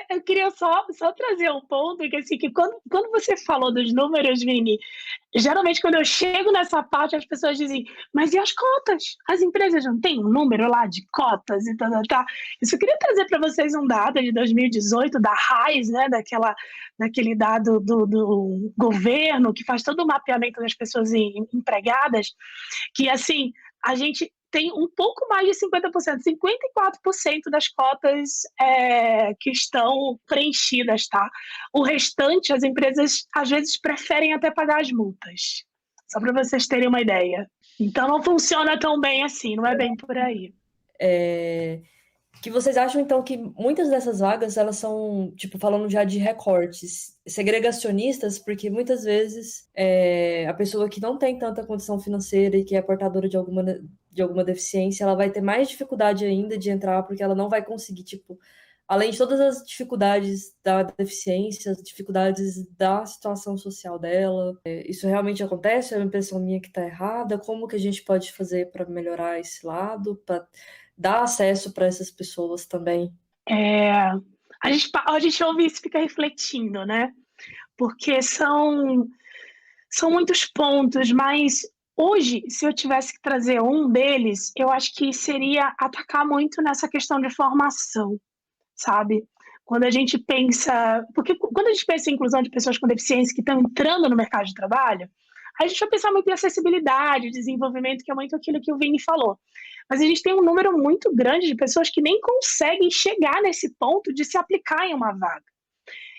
Eu queria só trazer um ponto que, assim, que quando você falou dos números, Vini, geralmente quando eu chego nessa parte as pessoas dizem, mas e as cotas? As empresas não têm um número lá de cotas e tal. Isso eu queria trazer para vocês um dado de 2018 da RAIS, né, daquele dado do governo que faz todo o mapeamento das pessoas empregadas, que assim, a gente tem um pouco mais de 50%, 54% das cotas que estão preenchidas, tá? O restante, as empresas, às vezes, preferem até pagar as multas. Só para vocês terem uma ideia. Então, não funciona tão bem assim, não é bem por aí. Que vocês acham, então, que muitas dessas vagas, elas são, tipo, falando já de recortes, segregacionistas, porque muitas vezes a pessoa que não tem tanta condição financeira e que é portadora de alguma deficiência, ela vai ter mais dificuldade ainda de entrar, porque ela não vai conseguir, tipo, além de todas as dificuldades da deficiência, as dificuldades da situação social dela. Isso realmente acontece? É uma impressão minha que está errada? Como que a gente pode fazer para melhorar esse lado, para dar acesso para essas pessoas também? A gente ouve isso e fica refletindo, né? Porque são muitos pontos, mas hoje, se eu tivesse que trazer um deles, eu acho que seria atacar muito nessa questão de formação, sabe? Quando a gente pensa. Porque quando a gente pensa em inclusão de pessoas com deficiência que estão entrando no mercado de trabalho, a gente vai pensar muito em acessibilidade, desenvolvimento, que é muito aquilo que o Vini falou. Mas a gente tem um número muito grande de pessoas que nem conseguem chegar nesse ponto de se aplicar em uma vaga.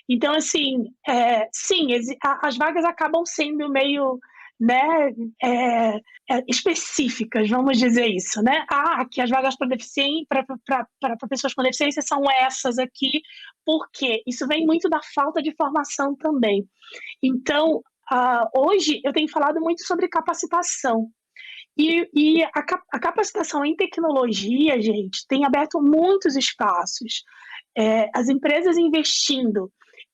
Então, assim, sim, as vagas acabam sendo meio, né, específicas, vamos dizer isso, né? Que as vagas para pessoas com deficiência são essas aqui, porque isso vem muito da falta de formação também. Então, hoje eu tenho falado muito sobre capacitação. E a capacitação em tecnologia, gente, tem aberto muitos espaços. As empresas investindo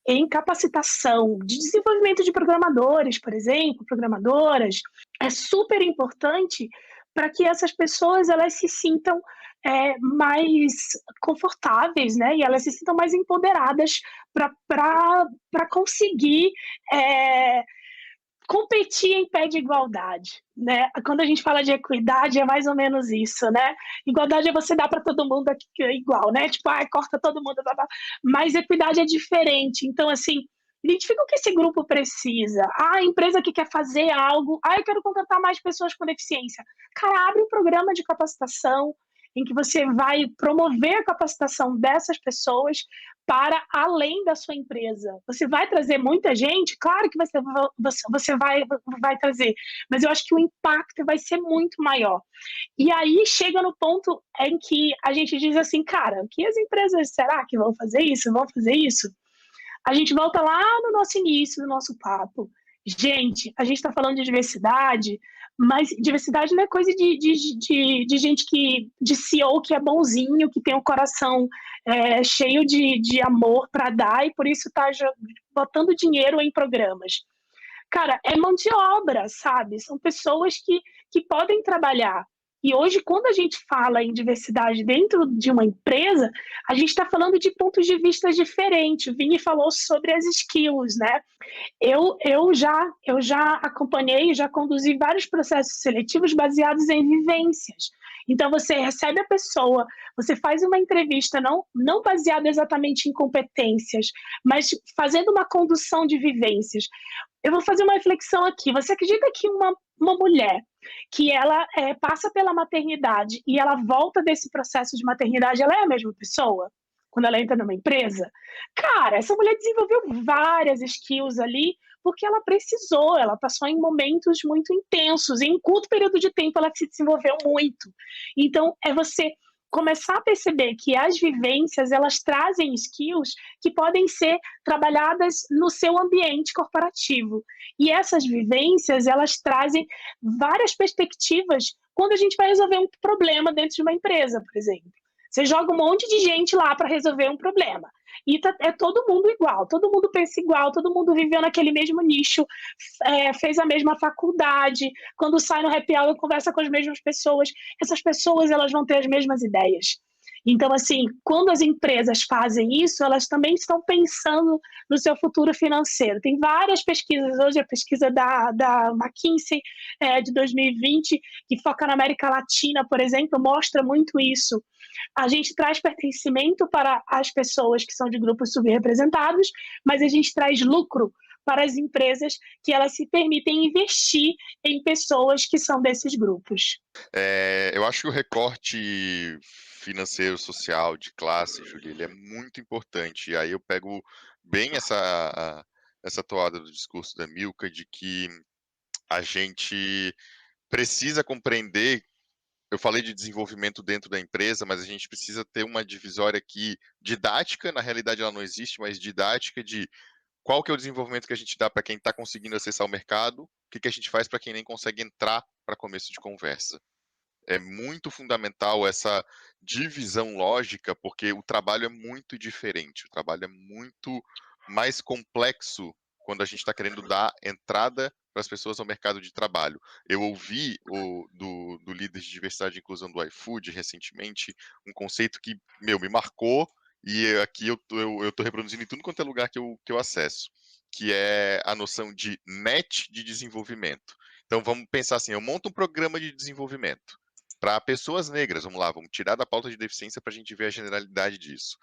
em capacitação de desenvolvimento de programadores, por exemplo, programadoras, é super importante para que essas pessoas elas se sintam mais confortáveis, né? E elas se sintam mais empoderadas para conseguir competir em pé de igualdade, né? Quando a gente fala de equidade, é mais ou menos isso, né? Igualdade é você dar para todo mundo aqui igual, né? Tipo, corta todo mundo, blá, blá. Mas equidade é diferente. Então, assim, identifica o que esse grupo precisa. A empresa que quer fazer algo, eu quero contratar mais pessoas com deficiência. Cara, abre um programa de capacitação em que você vai promover a capacitação dessas pessoas para além da sua empresa. Você vai trazer muita gente? Claro que você vai trazer, mas eu acho que o impacto vai ser muito maior. E aí chega no ponto em que a gente diz assim, cara, que as empresas, será que vão fazer isso? Vão fazer isso? A gente volta lá no nosso início do nosso papo. Gente, a gente está falando de diversidade, mas diversidade não é coisa de gente de CEO que é bonzinho, que tem um coração cheio de amor para dar e por isso está botando dinheiro em programas. Cara, é mão de obra, sabe? São pessoas que podem trabalhar. E hoje, quando a gente fala em diversidade dentro de uma empresa, a gente está falando de pontos de vista diferentes. O Vini falou sobre as skills, né? Eu já acompanhei, já conduzi vários processos seletivos baseados em vivências. Então, você recebe a pessoa, você faz uma entrevista não baseada exatamente em competências, mas fazendo uma condução de vivências. Eu vou fazer uma reflexão aqui. Você acredita que uma mulher que ela passa pela maternidade e ela volta desse processo de maternidade, ela é a mesma pessoa? Quando ela entra numa empresa? Cara, essa mulher desenvolveu várias skills ali porque ela precisou, ela passou em momentos muito intensos, em um curto período de tempo ela se desenvolveu muito. Então, é você começar a perceber que as vivências, elas trazem skills que podem ser trabalhadas no seu ambiente corporativo. E essas vivências, elas trazem várias perspectivas quando a gente vai resolver um problema dentro de uma empresa, por exemplo. Você joga um monte de gente lá para resolver um problema. E é todo mundo igual, todo mundo pensa igual, todo mundo viveu naquele mesmo nicho, fez a mesma faculdade, quando sai no happy hour conversa com as mesmas pessoas, essas pessoas elas vão ter as mesmas ideias. Então, assim, quando as empresas fazem isso, elas também estão pensando no seu futuro financeiro. Tem várias pesquisas, hoje a pesquisa da McKinsey de 2020, que foca na América Latina, por exemplo, mostra muito isso. A gente traz pertencimento para as pessoas que são de grupos subrepresentados, mas a gente traz lucro para as empresas que elas se permitem investir em pessoas que são desses grupos. Eu acho que o recorte financeiro, social, de classe, Júlia, ele é muito importante. E aí eu pego bem essa toada do discurso da Milka de que a gente precisa compreender. Eu falei de desenvolvimento dentro da empresa, mas a gente precisa ter uma divisória aqui didática, na realidade ela não existe, mas didática de qual que é o desenvolvimento que a gente dá para quem está conseguindo acessar o mercado, o que a gente faz para quem nem consegue entrar para começo de conversa. É muito fundamental essa divisão lógica, porque o trabalho é muito diferente, o trabalho é muito mais complexo quando a gente está querendo dar entrada para as pessoas ao mercado de trabalho. Eu ouvi do líder de diversidade e inclusão do iFood recentemente um conceito que, me marcou, e aqui eu tô reproduzindo em tudo quanto é lugar que eu acesso, que é a noção de net de desenvolvimento. Então vamos pensar assim, eu monto um programa de desenvolvimento para pessoas negras, vamos lá, vamos tirar da pauta de deficiência para a gente ver a generalidade disso.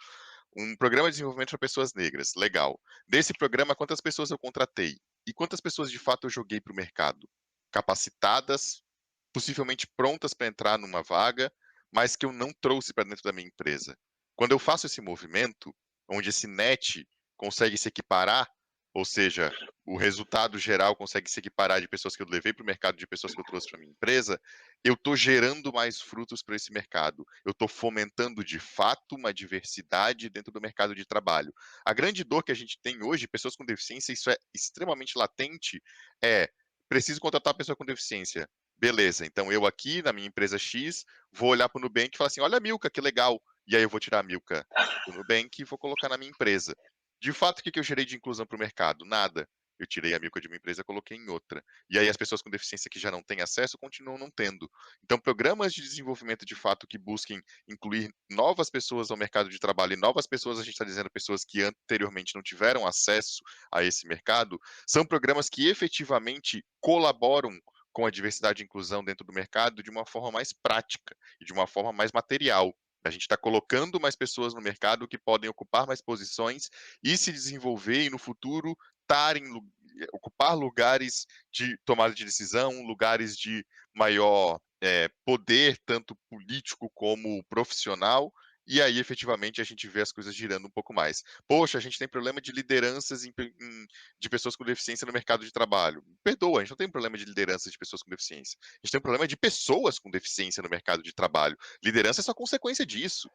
Um programa de desenvolvimento para pessoas negras, legal. Desse programa, quantas pessoas eu contratei? E quantas pessoas de fato eu joguei para o mercado? Capacitadas, possivelmente prontas para entrar numa vaga, mas que eu não trouxe para dentro da minha empresa. Quando eu faço esse movimento, onde esse net consegue se equiparar, ou seja, o resultado geral consegue se equiparar de pessoas que eu levei para o mercado, de pessoas que eu trouxe para minha empresa, eu estou gerando mais frutos para esse mercado. Eu estou fomentando de fato uma diversidade dentro do mercado de trabalho. A grande dor que a gente tem hoje, pessoas com deficiência, isso é extremamente latente, é preciso contratar pessoa com deficiência. Beleza, então eu aqui na minha empresa X vou olhar para o Nubank e falar assim: olha a Milka, que legal. E aí eu vou tirar a Milka do Nubank e vou colocar na minha empresa. De fato, o que eu gerei de inclusão para o mercado? Nada. Eu tirei a Milka de uma empresa e coloquei em outra. E aí as pessoas com deficiência que já não têm acesso continuam não tendo. Então, programas de desenvolvimento de fato que busquem incluir novas pessoas ao mercado de trabalho, e novas pessoas, a gente está dizendo pessoas que anteriormente não tiveram acesso a esse mercado, são programas que efetivamente colaboram com a diversidade e inclusão dentro do mercado de uma forma mais prática e de uma forma mais material. A gente está colocando mais pessoas no mercado que podem ocupar mais posições e se desenvolver e no futuro ocupar lugares de tomada de decisão, lugares de maior poder, tanto político como profissional, e aí efetivamente a gente vê as coisas girando um pouco mais. Poxa, a gente tem problema de lideranças de pessoas com deficiência no mercado de trabalho. Perdoa, a gente não tem problema de liderança de pessoas com deficiência. A gente tem um problema de pessoas com deficiência no mercado de trabalho. Liderança é só consequência disso.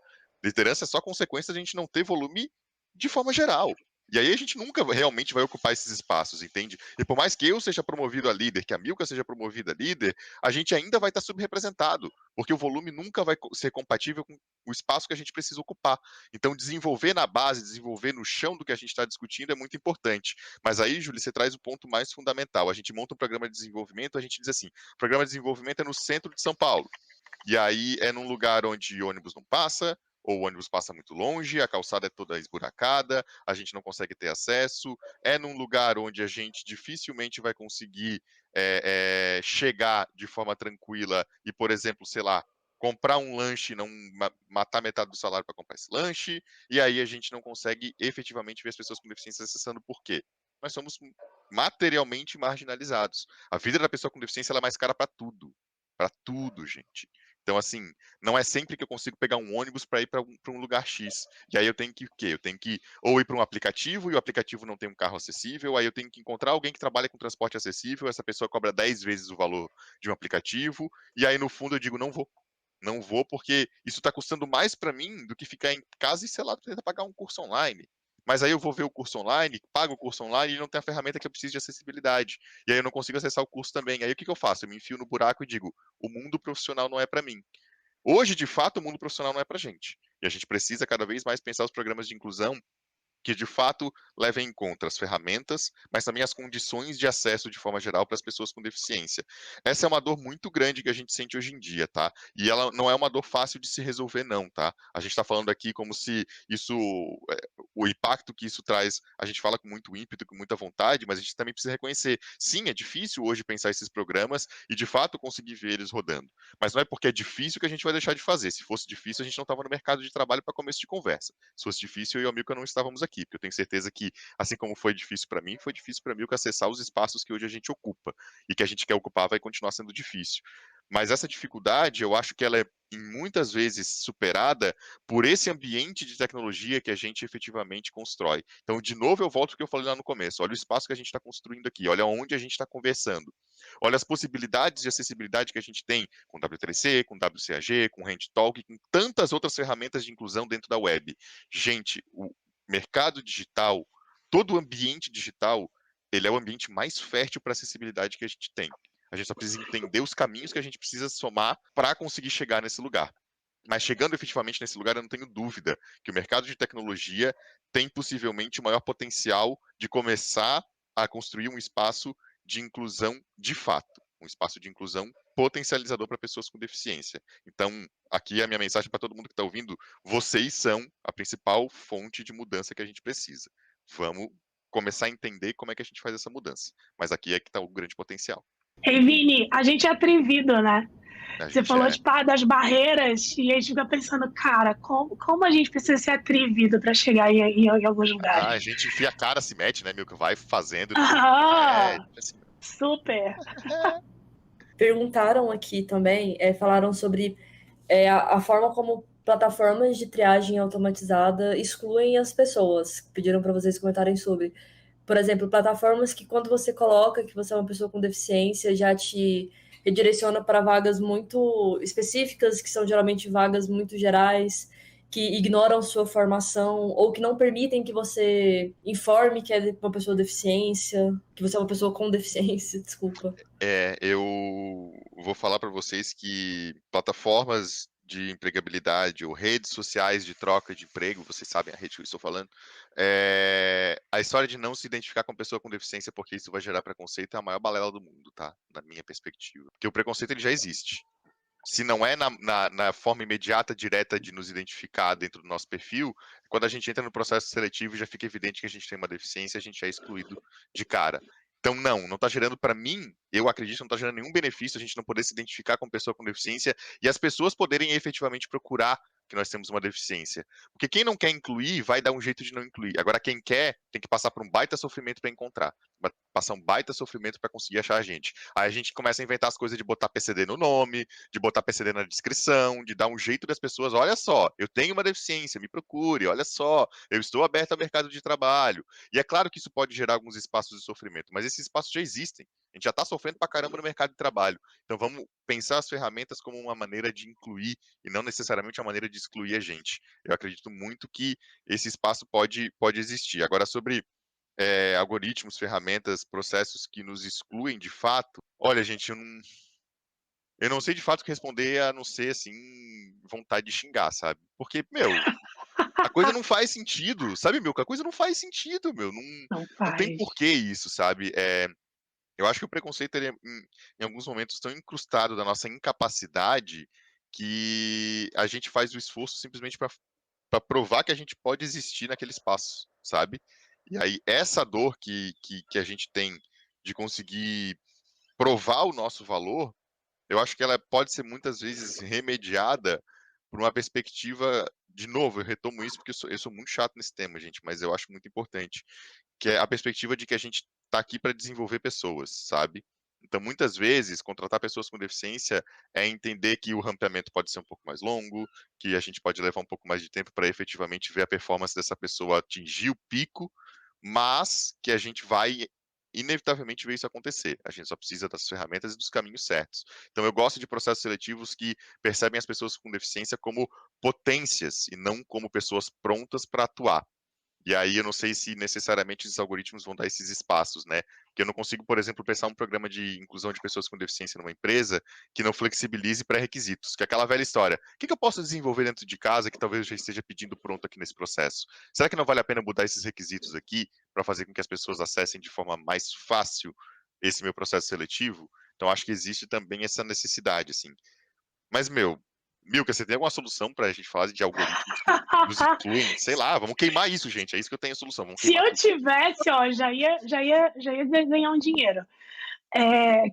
Liderança é só consequência de a gente não ter volume de forma geral. E aí a gente nunca realmente vai ocupar esses espaços, entende? E por mais que eu seja promovido a líder, que a Milka seja promovida a líder, a gente ainda vai estar subrepresentado, porque o volume nunca vai ser compatível com o espaço que a gente precisa ocupar. Então, desenvolver na base, desenvolver no chão do que a gente está discutindo é muito importante. Mas aí, Júlia, você traz o ponto mais fundamental. A gente monta um programa de desenvolvimento, a gente diz assim, o programa de desenvolvimento é no centro de São Paulo. E aí é num lugar onde ônibus não passa, ou o ônibus passa muito longe, a calçada é toda esburacada, a gente não consegue ter acesso, é num lugar onde a gente dificilmente vai conseguir chegar de forma tranquila e, por exemplo, sei lá, comprar um lanche e não matar metade do salário para comprar esse lanche, e aí a gente não consegue efetivamente ver as pessoas com deficiência acessando por quê? Nós somos materialmente marginalizados. A vida da pessoa com deficiência ela é mais cara para tudo, gente. Então, assim, não é sempre que eu consigo pegar um ônibus para ir para um lugar X. E aí eu tenho que o quê? Eu tenho que ou ir para um aplicativo e o aplicativo não tem um carro acessível, aí eu tenho que encontrar alguém que trabalha com transporte acessível, essa pessoa cobra 10 vezes o valor de um aplicativo, e aí no fundo eu digo, não vou. Não vou porque isso está custando mais para mim do que ficar em casa e, sei lá, tentar pagar um curso online. Mas aí eu vou ver o curso online, pago o curso online e não tem a ferramenta que eu preciso de acessibilidade. E aí eu não consigo acessar o curso também. Aí o que eu faço? Eu me enfio no buraco e digo, o mundo profissional não é para mim. Hoje, de fato, o mundo profissional não é para gente. E a gente precisa cada vez mais pensar os programas de inclusão que de fato levem em conta as ferramentas, mas também as condições de acesso de forma geral para as pessoas com deficiência. Essa é uma dor muito grande que a gente sente hoje em dia, tá? E ela não é uma dor fácil de se resolver, não, tá? A gente está falando aqui como se isso, o impacto que isso traz, a gente fala com muito ímpeto, com muita vontade, mas a gente também precisa reconhecer, sim, é difícil hoje pensar esses programas e de fato conseguir ver eles rodando. Mas não é porque é difícil que a gente vai deixar de fazer. Se fosse difícil, a gente não estava no mercado de trabalho para começo de conversa. Se fosse difícil, eu e a Milka não estávamos aqui, porque eu tenho certeza que, assim como foi difícil para mim, foi difícil para a Milka acessar os espaços que hoje a gente ocupa, e que a gente quer ocupar vai continuar sendo difícil. Mas essa dificuldade, eu acho que ela é muitas vezes superada por esse ambiente de tecnologia que a gente efetivamente constrói. Então, de novo, eu volto ao que eu falei lá no começo. Olha o espaço que a gente está construindo aqui, olha onde a gente está conversando. Olha as possibilidades de acessibilidade que a gente tem com W3C, com WCAG, com HandTalk, com tantas outras ferramentas de inclusão dentro da web. Gente, o mercado digital, todo o ambiente digital, ele é o ambiente mais fértil para acessibilidade que a gente tem. A gente só precisa entender os caminhos que a gente precisa somar para conseguir chegar nesse lugar. Mas chegando efetivamente nesse lugar, eu não tenho dúvida que o mercado de tecnologia tem possivelmente o maior potencial de começar a construir um espaço de inclusão de fato, um espaço de inclusão potencializador para pessoas com deficiência. Então, aqui a minha mensagem para todo mundo que está ouvindo: vocês são a principal fonte de mudança que a gente precisa. Vamos começar a entender como é que a gente faz essa mudança. Mas aqui é que está o grande potencial. Ei, Vini, a gente é atrevido, né? Você falou das barreiras e a gente fica pensando, cara, como a gente precisa ser atrevido para chegar em alguns lugares? A gente enfia a cara, se mete, né, Milka? Vai fazendo. Assim. Super. Perguntaram aqui também, falaram sobre a forma como plataformas de triagem automatizada excluem as pessoas. Pediram para vocês comentarem sobre. Por exemplo, plataformas que quando você coloca que você é uma pessoa com deficiência, já te redireciona para vagas muito específicas, que são geralmente vagas muito gerais, que ignoram sua formação, ou que não permitem que você informe que é uma pessoa com deficiência, que você é uma pessoa com deficiência, desculpa. Eu vou falar para vocês que plataformas de empregabilidade ou redes sociais de troca de emprego, vocês sabem a rede que eu estou falando, a história de não se identificar com pessoa com deficiência porque isso vai gerar preconceito é a maior balela do mundo, tá? Na minha perspectiva. Porque o preconceito ele já existe. Se não é na forma imediata, direta de nos identificar dentro do nosso perfil, quando a gente entra no processo seletivo já fica evidente que a gente tem uma deficiência, a gente é excluído de cara. Então, não está gerando para mim, eu acredito, não está gerando nenhum benefício a gente não poder se identificar com pessoa com deficiência e as pessoas poderem efetivamente procurar que nós temos uma deficiência. Porque quem não quer incluir, vai dar um jeito de não incluir. Agora, quem quer, tem que passar por um baita sofrimento para encontrar. Passar um baita sofrimento para conseguir achar a gente. Aí a gente começa a inventar as coisas de botar PCD no nome, de botar PCD na descrição, de dar um jeito das pessoas, olha só, eu tenho uma deficiência, me procure, olha só, eu estou aberto ao mercado de trabalho. E é claro que isso pode gerar alguns espaços de sofrimento, mas esses espaços já existem. A gente já está sofrendo pra caramba no mercado de trabalho. Então vamos pensar as ferramentas como uma maneira de incluir e não necessariamente uma maneira de excluir a gente. Eu acredito muito que esse espaço pode existir. Agora, sobre algoritmos, ferramentas, processos que nos excluem de fato, olha, gente, eu não sei de fato o que responder a não ser, assim, vontade de xingar, sabe? Porque, a coisa não faz sentido, sabe, a coisa não faz sentido, não tem porquê isso, sabe? Eu acho que o preconceito, ele em alguns momentos, tão incrustado da nossa incapacidade que a gente faz o esforço simplesmente para provar que a gente pode existir naquele espaço, sabe? E aí, essa dor que a gente tem de conseguir provar o nosso valor, eu acho que ela pode ser muitas vezes remediada por uma perspectiva, de novo, eu retomo isso porque eu sou muito chato nesse tema, gente, mas eu acho muito importante, que é a perspectiva de que a gente está aqui para desenvolver pessoas, sabe? Então, muitas vezes, contratar pessoas com deficiência é entender que o rampeamento pode ser um pouco mais longo, que a gente pode levar um pouco mais de tempo para efetivamente ver a performance dessa pessoa atingir o pico, mas que a gente vai inevitavelmente ver isso acontecer. A gente só precisa das ferramentas e dos caminhos certos. Então, eu gosto de processos seletivos que percebem as pessoas com deficiência como potências e não como pessoas prontas para atuar. E aí eu não sei se necessariamente esses algoritmos vão dar esses espaços, né? Porque eu não consigo, por exemplo, pensar um programa de inclusão de pessoas com deficiência numa empresa que não flexibilize pré-requisitos, que é aquela velha história. O que eu posso desenvolver dentro de casa que talvez eu já esteja pedindo pronto aqui nesse processo? Será que não vale a pena mudar esses requisitos aqui para fazer com que as pessoas acessem de forma mais fácil esse meu processo seletivo? Então acho que existe também essa necessidade, assim. Mas, Milka, você tem alguma solução para a gente falar de algoritmos que nos excluem? Sei lá, vamos queimar isso, gente. É isso que eu tenho a solução. Se eu tivesse, ó, já ia ganhar um dinheiro.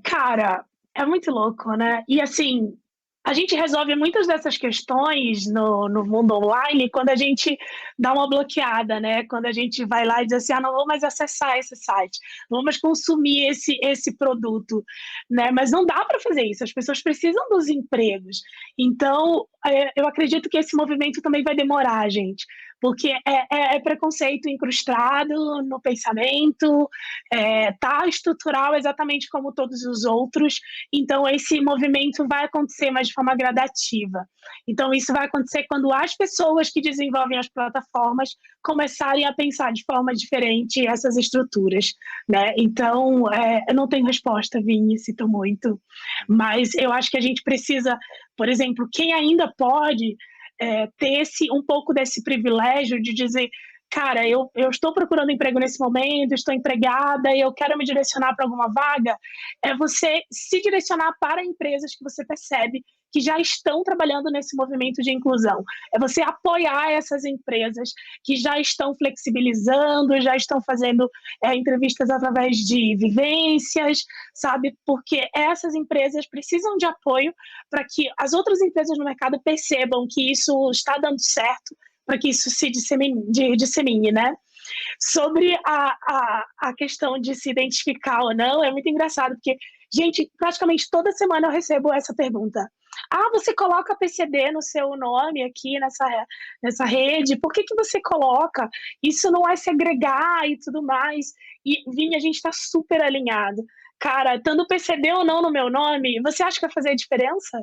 Cara, é muito louco, né? E assim, a gente resolve muitas dessas questões no mundo online quando a gente dá uma bloqueada, né? Quando a gente vai lá e diz assim, não vou mais acessar esse site, não vou mais consumir esse produto, né? Mas não dá para fazer isso, as pessoas precisam dos empregos. Então, eu acredito que esse movimento também vai demorar, gente, porque é preconceito incrustado no pensamento, tá estrutural exatamente como todos os outros, então esse movimento vai acontecer, mas de forma gradativa. Então isso vai acontecer quando as pessoas que desenvolvem as plataformas começarem a pensar de forma diferente essas estruturas, né? Então, eu não tenho resposta, Vini, sinto muito, mas eu acho que a gente precisa, por exemplo, quem ainda pode ter um pouco desse privilégio de dizer, cara, eu estou procurando emprego nesse momento, estou empregada, eu quero me direcionar para alguma vaga, é você se direcionar para empresas que você percebe que já estão trabalhando nesse movimento de inclusão. É você apoiar essas empresas que já estão flexibilizando, já estão fazendo entrevistas através de vivências, sabe? Porque essas empresas precisam de apoio para que as outras empresas no mercado percebam que isso está dando certo, para que isso se dissemine, né? Sobre a questão de se identificar ou não, é muito engraçado, porque, gente, praticamente toda semana eu recebo essa pergunta. Você coloca PCD no seu nome aqui nessa rede, por que você coloca? Isso não é segregar e tudo mais. E, Vini, a gente está super alinhado. Cara, estando PCD ou não no meu nome, você acha que vai fazer diferença?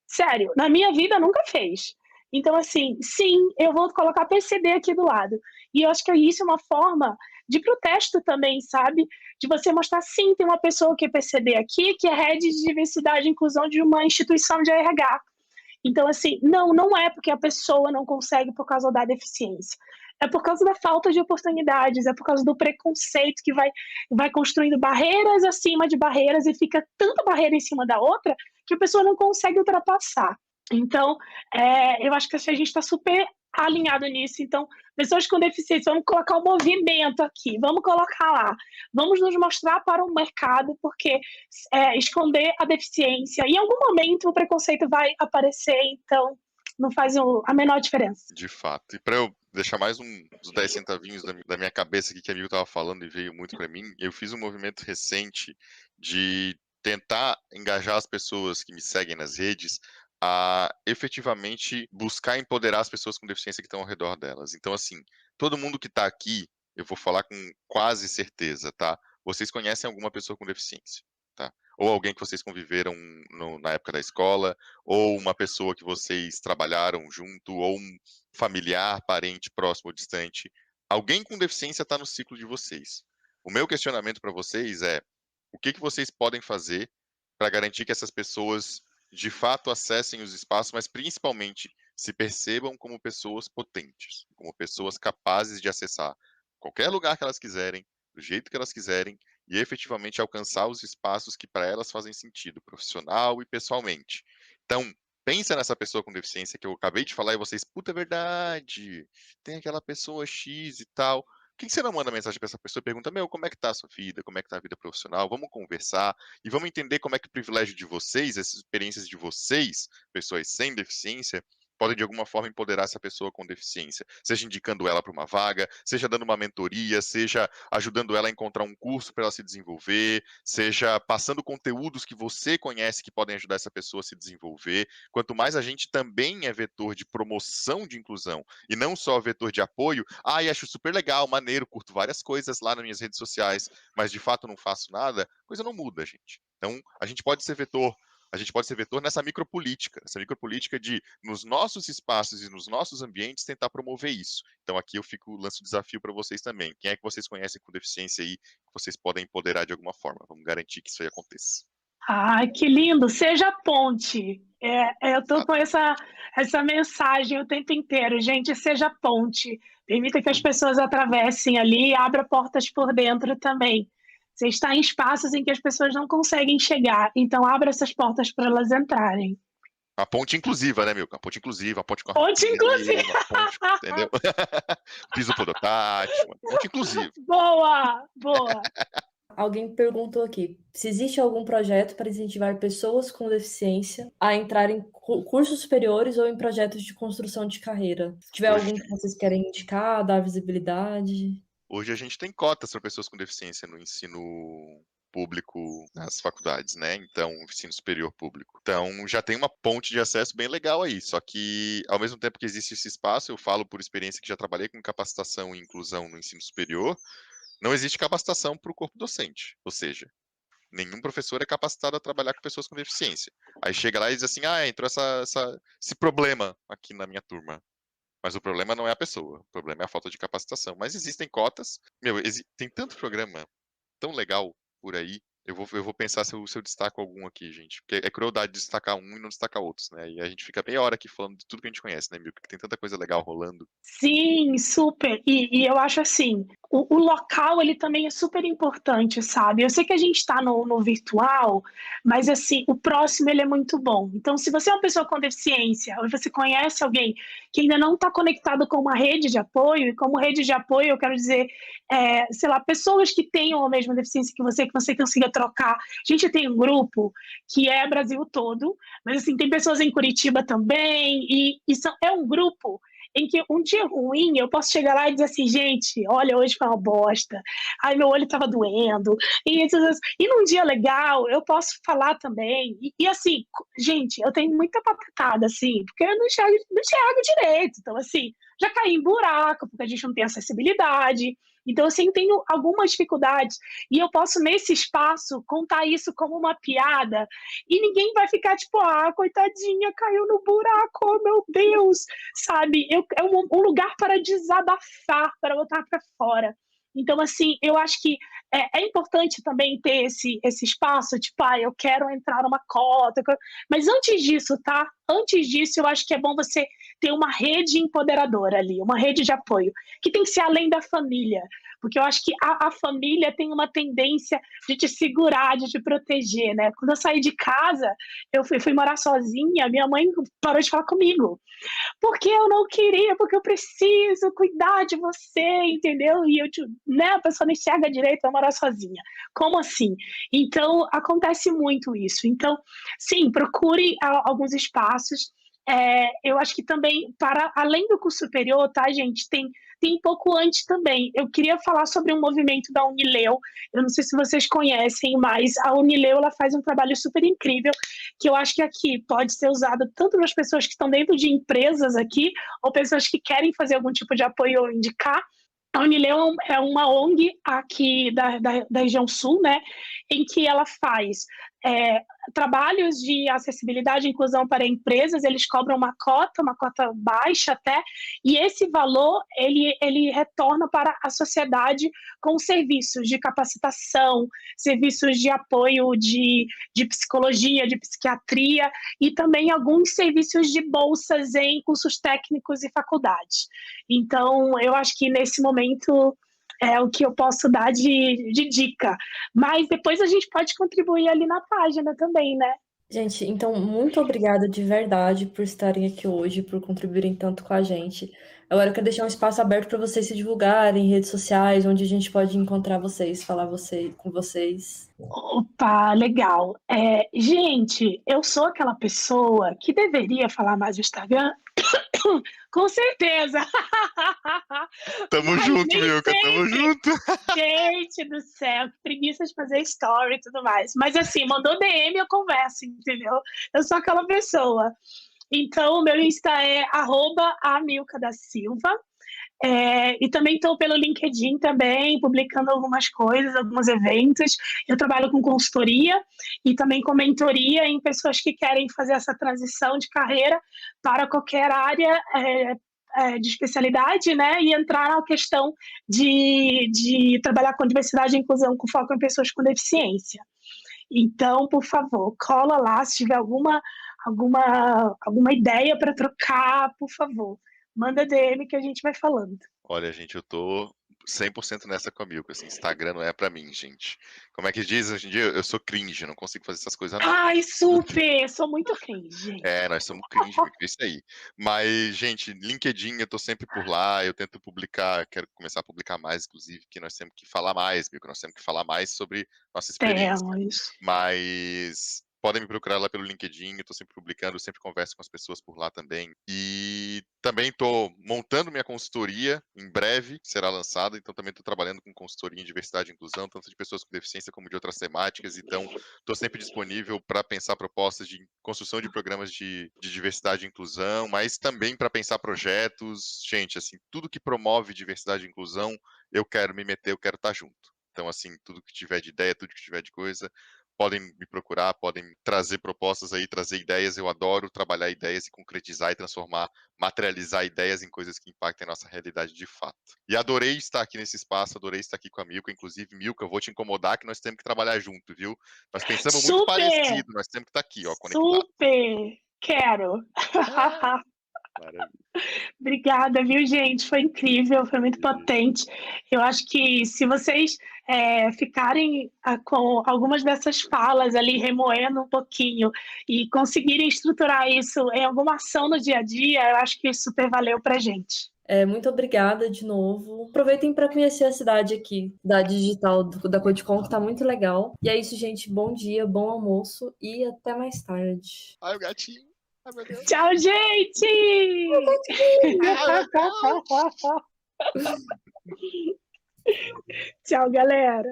Sério, na minha vida nunca fez. Então, assim, sim, eu vou colocar PCD aqui do lado. E eu acho que isso é uma forma de protesto também, sabe? De você mostrar, sim, tem uma pessoa que é PCD aqui, que é head de diversidade e inclusão de uma instituição de RH. Então, assim, não é porque a pessoa não consegue por causa da deficiência. É por causa da falta de oportunidades, é por causa do preconceito que vai construindo barreiras acima de barreiras e fica tanta barreira em cima da outra que a pessoa não consegue ultrapassar. Então, eu acho que a gente está super alinhado nisso. Então, pessoas com deficiência, vamos colocar o movimento aqui, vamos colocar lá, vamos nos mostrar para o mercado, porque esconder a deficiência, em algum momento o preconceito vai aparecer, então não faz a menor diferença. De fato. E para eu deixar mais uns 10 centavinhos da minha cabeça aqui que a amigo estava falando e veio muito para mim, eu fiz um movimento recente de tentar engajar as pessoas que me seguem nas redes a efetivamente buscar empoderar as pessoas com deficiência que estão ao redor delas. Então, assim, todo mundo que está aqui, eu vou falar com quase certeza, tá? Vocês conhecem alguma pessoa com deficiência, tá? Ou alguém que vocês conviveram na época da escola, ou uma pessoa que vocês trabalharam junto, ou um familiar, parente, próximo ou distante. Alguém com deficiência está no ciclo de vocês. O meu questionamento para vocês é: o que vocês podem fazer para garantir que essas pessoas de fato acessem os espaços, mas principalmente se percebam como pessoas potentes, como pessoas capazes de acessar qualquer lugar que elas quiserem, do jeito que elas quiserem, e efetivamente alcançar os espaços que para elas fazem sentido, profissional e pessoalmente. Então, pensa nessa pessoa com deficiência que eu acabei de falar e vocês, puta, é verdade, tem aquela pessoa X e tal. Por que você não manda mensagem para essa pessoa e pergunta, como é que tá a sua vida, como é que tá a vida profissional, vamos conversar e vamos entender como é que o privilégio de vocês, essas experiências de vocês, pessoas sem deficiência, podem de alguma forma empoderar essa pessoa com deficiência, seja indicando ela para uma vaga, seja dando uma mentoria, seja ajudando ela a encontrar um curso para ela se desenvolver, seja passando conteúdos que você conhece que podem ajudar essa pessoa a se desenvolver. Quanto mais a gente também é vetor de promoção de inclusão e não só vetor de apoio, acho super legal, maneiro, curto várias coisas lá nas minhas redes sociais, mas de fato não faço nada, coisa não muda, gente. Então, a gente pode ser vetor nessa micropolítica de, nos nossos espaços e nos nossos ambientes, tentar promover isso. Então, aqui eu lanço o desafio para vocês também. Quem é que vocês conhecem com deficiência aí, que vocês podem empoderar de alguma forma? Vamos garantir que isso aí aconteça. Ai, que lindo! Seja a ponte. Eu tô com essa mensagem o tempo inteiro. Gente, seja a ponte. Permita que as pessoas atravessem ali e abra portas por dentro também. Você está em espaços em que as pessoas não conseguem chegar, então abra essas portas para elas entrarem. A ponte inclusiva, né, Milka? A ponte inclusiva, a ponte com a Ponte inclusiva! ponte, entendeu? Piso portátil, ponte inclusiva. Boa, boa. Alguém perguntou aqui, se existe algum projeto para incentivar pessoas com deficiência a entrar em cursos superiores ou em projetos de construção de carreira. Se tiver algum que vocês querem indicar, dar visibilidade. Hoje a gente tem cotas para pessoas com deficiência no ensino público nas faculdades, né? Então, ensino superior público. Então, já tem uma ponte de acesso bem legal aí. Só que, ao mesmo tempo que existe esse espaço, eu falo por experiência que já trabalhei com capacitação e inclusão no ensino superior, não existe capacitação para o corpo docente. Ou seja, nenhum professor é capacitado a trabalhar com pessoas com deficiência. Aí chega lá e diz assim, entrou esse problema aqui na minha turma. Mas o problema não é a pessoa, o problema é a falta de capacitação. Mas existem cotas. Tem tanto programa tão legal por aí. Eu vou pensar se eu destaco algum aqui, gente. Porque é crueldade destacar um e não destacar outros, né? E a gente fica meia hora aqui falando de tudo que a gente conhece, né, Milka? Porque tem tanta coisa legal rolando. Sim, super. E eu acho assim, o local ele também é super importante, sabe? Eu sei que a gente está no virtual, mas assim, o próximo ele é muito bom. Então, se você é uma pessoa com deficiência, ou você conhece alguém que ainda não está conectado com uma rede de apoio, e como rede de apoio eu quero dizer, sei lá, pessoas que tenham a mesma deficiência que você consiga trocar. A gente tem um grupo que é Brasil todo, mas assim, tem pessoas em Curitiba também, é um grupo em que um dia ruim eu posso chegar lá e dizer assim, gente, olha, hoje foi uma bosta, ai, meu olho estava doendo, e num dia legal eu posso falar também, e assim, gente, eu tenho muita patada, assim, porque eu não enxergo direito, então assim, já caí em buraco, porque a gente não tem acessibilidade, então assim, tenho algumas dificuldades, e eu posso nesse espaço contar isso como uma piada, e ninguém vai ficar tipo, coitadinha, caiu no buraco, oh meu Deus, sabe? É um lugar para desabafar, para botar para fora. Então, assim, eu acho que é importante também ter esse espaço, tipo, eu quero entrar numa cota. Mas antes disso, tá? Antes disso, eu acho que é bom você ter uma rede empoderadora ali, uma rede de apoio, que tem que ser além da família. Porque eu acho que a família tem uma tendência de te segurar, de te proteger, né? Quando eu saí de casa, eu fui morar sozinha, minha mãe parou de falar comigo. Porque eu não queria, porque eu preciso cuidar de você, entendeu? E a pessoa não enxerga direito, vai morar sozinha. Como assim? Então, acontece muito isso. Então, sim, procure alguns espaços. Eu acho que também, para além do curso superior, tá, gente, tem um pouco antes também. Eu queria falar sobre um movimento da Unileu. Eu não sei se vocês conhecem, mas a Unileu ela faz um trabalho super incrível que eu acho que aqui pode ser usado tanto para as pessoas que estão dentro de empresas aqui, ou pessoas que querem fazer algum tipo de apoio ou indicar. A Unileu é uma ONG aqui da região sul, né, em que ela faz trabalhos de acessibilidade e inclusão para empresas, eles cobram uma cota baixa até, e esse valor ele retorna para a sociedade com serviços de capacitação, serviços de apoio de psicologia, de psiquiatria, e também alguns serviços de bolsas em cursos técnicos e faculdades. Então, eu acho que nesse momento é o que eu posso dar de dica. Mas depois a gente pode contribuir ali na página também, né? Gente, então, muito obrigada de verdade por estarem aqui hoje, por contribuírem tanto com a gente. Agora eu quero deixar um espaço aberto para vocês se divulgarem em redes sociais, onde a gente pode encontrar vocês, falar com vocês. Opa, legal. Gente, eu sou aquela pessoa que deveria falar mais no Instagram, com certeza. Tamo Mas junto, nem Milka, tamo sempre. junto. Gente do céu, que preguiça de fazer story e tudo mais. Mas assim, mandou DM, eu converso, entendeu? Eu sou aquela pessoa. Então, o meu Insta é @amilca_da_silva. E também estou pelo LinkedIn também, publicando algumas coisas, alguns eventos. Eu trabalho com consultoria e também com mentoria em pessoas que querem fazer essa transição de carreira para qualquer área de especialidade, né? E entrar na questão de trabalhar com diversidade e inclusão com foco em pessoas com deficiência. Então, por favor, cola lá se tiver alguma ideia para trocar, por favor. Manda DM que a gente vai falando. Olha, gente, eu tô 100% nessa com a Milka, assim, Instagram não é pra mim, gente. Como é que diz hoje em dia? Eu sou cringe, não consigo fazer essas coisas, não. Ai, super! Sou muito cringe. Nós somos cringe, Milka, é isso aí. Mas, gente, LinkedIn, eu tô sempre por lá, eu tento publicar, quero começar a publicar mais, inclusive, que nós temos que falar mais, Milka, nós temos que falar mais sobre nossa experiência. Temos. Mas podem me procurar lá pelo LinkedIn, eu tô sempre publicando, eu sempre converso com as pessoas por lá também. E Também estou montando minha consultoria, em breve será lançada, então também estou trabalhando com consultoria em diversidade e inclusão, tanto de pessoas com deficiência como de outras temáticas, então estou sempre disponível para pensar propostas de construção de programas de diversidade e inclusão, mas também para pensar projetos, gente, assim, tudo que promove diversidade e inclusão, eu quero me meter, eu quero estar junto. Então, assim, tudo que tiver de ideia, tudo que tiver de coisa, podem me procurar, podem trazer propostas aí, trazer ideias. Eu adoro trabalhar ideias e concretizar e transformar, materializar ideias em coisas que impactem a nossa realidade de fato. E adorei estar aqui nesse espaço, adorei estar aqui com a Milka. Inclusive, Milka, eu vou te incomodar que nós temos que trabalhar junto, viu? Nós pensamos muito parecido, nós temos que estar aqui, ó, conectados. Super! Quero! Maravilha. Obrigada, viu, gente? Foi incrível, foi muito potente. Eu acho que se vocês ficarem com algumas dessas falas ali, remoendo um pouquinho, e conseguirem estruturar isso em alguma ação no dia a dia, eu acho que super valeu pra gente. Muito obrigada de novo. Aproveitem para conhecer a cidade aqui, da digital da Codecon, que está muito legal. E é isso, gente. Bom dia, bom almoço e até mais tarde. Ai, o gatinho. Ai, meu Deus. Tchau, gente! Tchau, galera!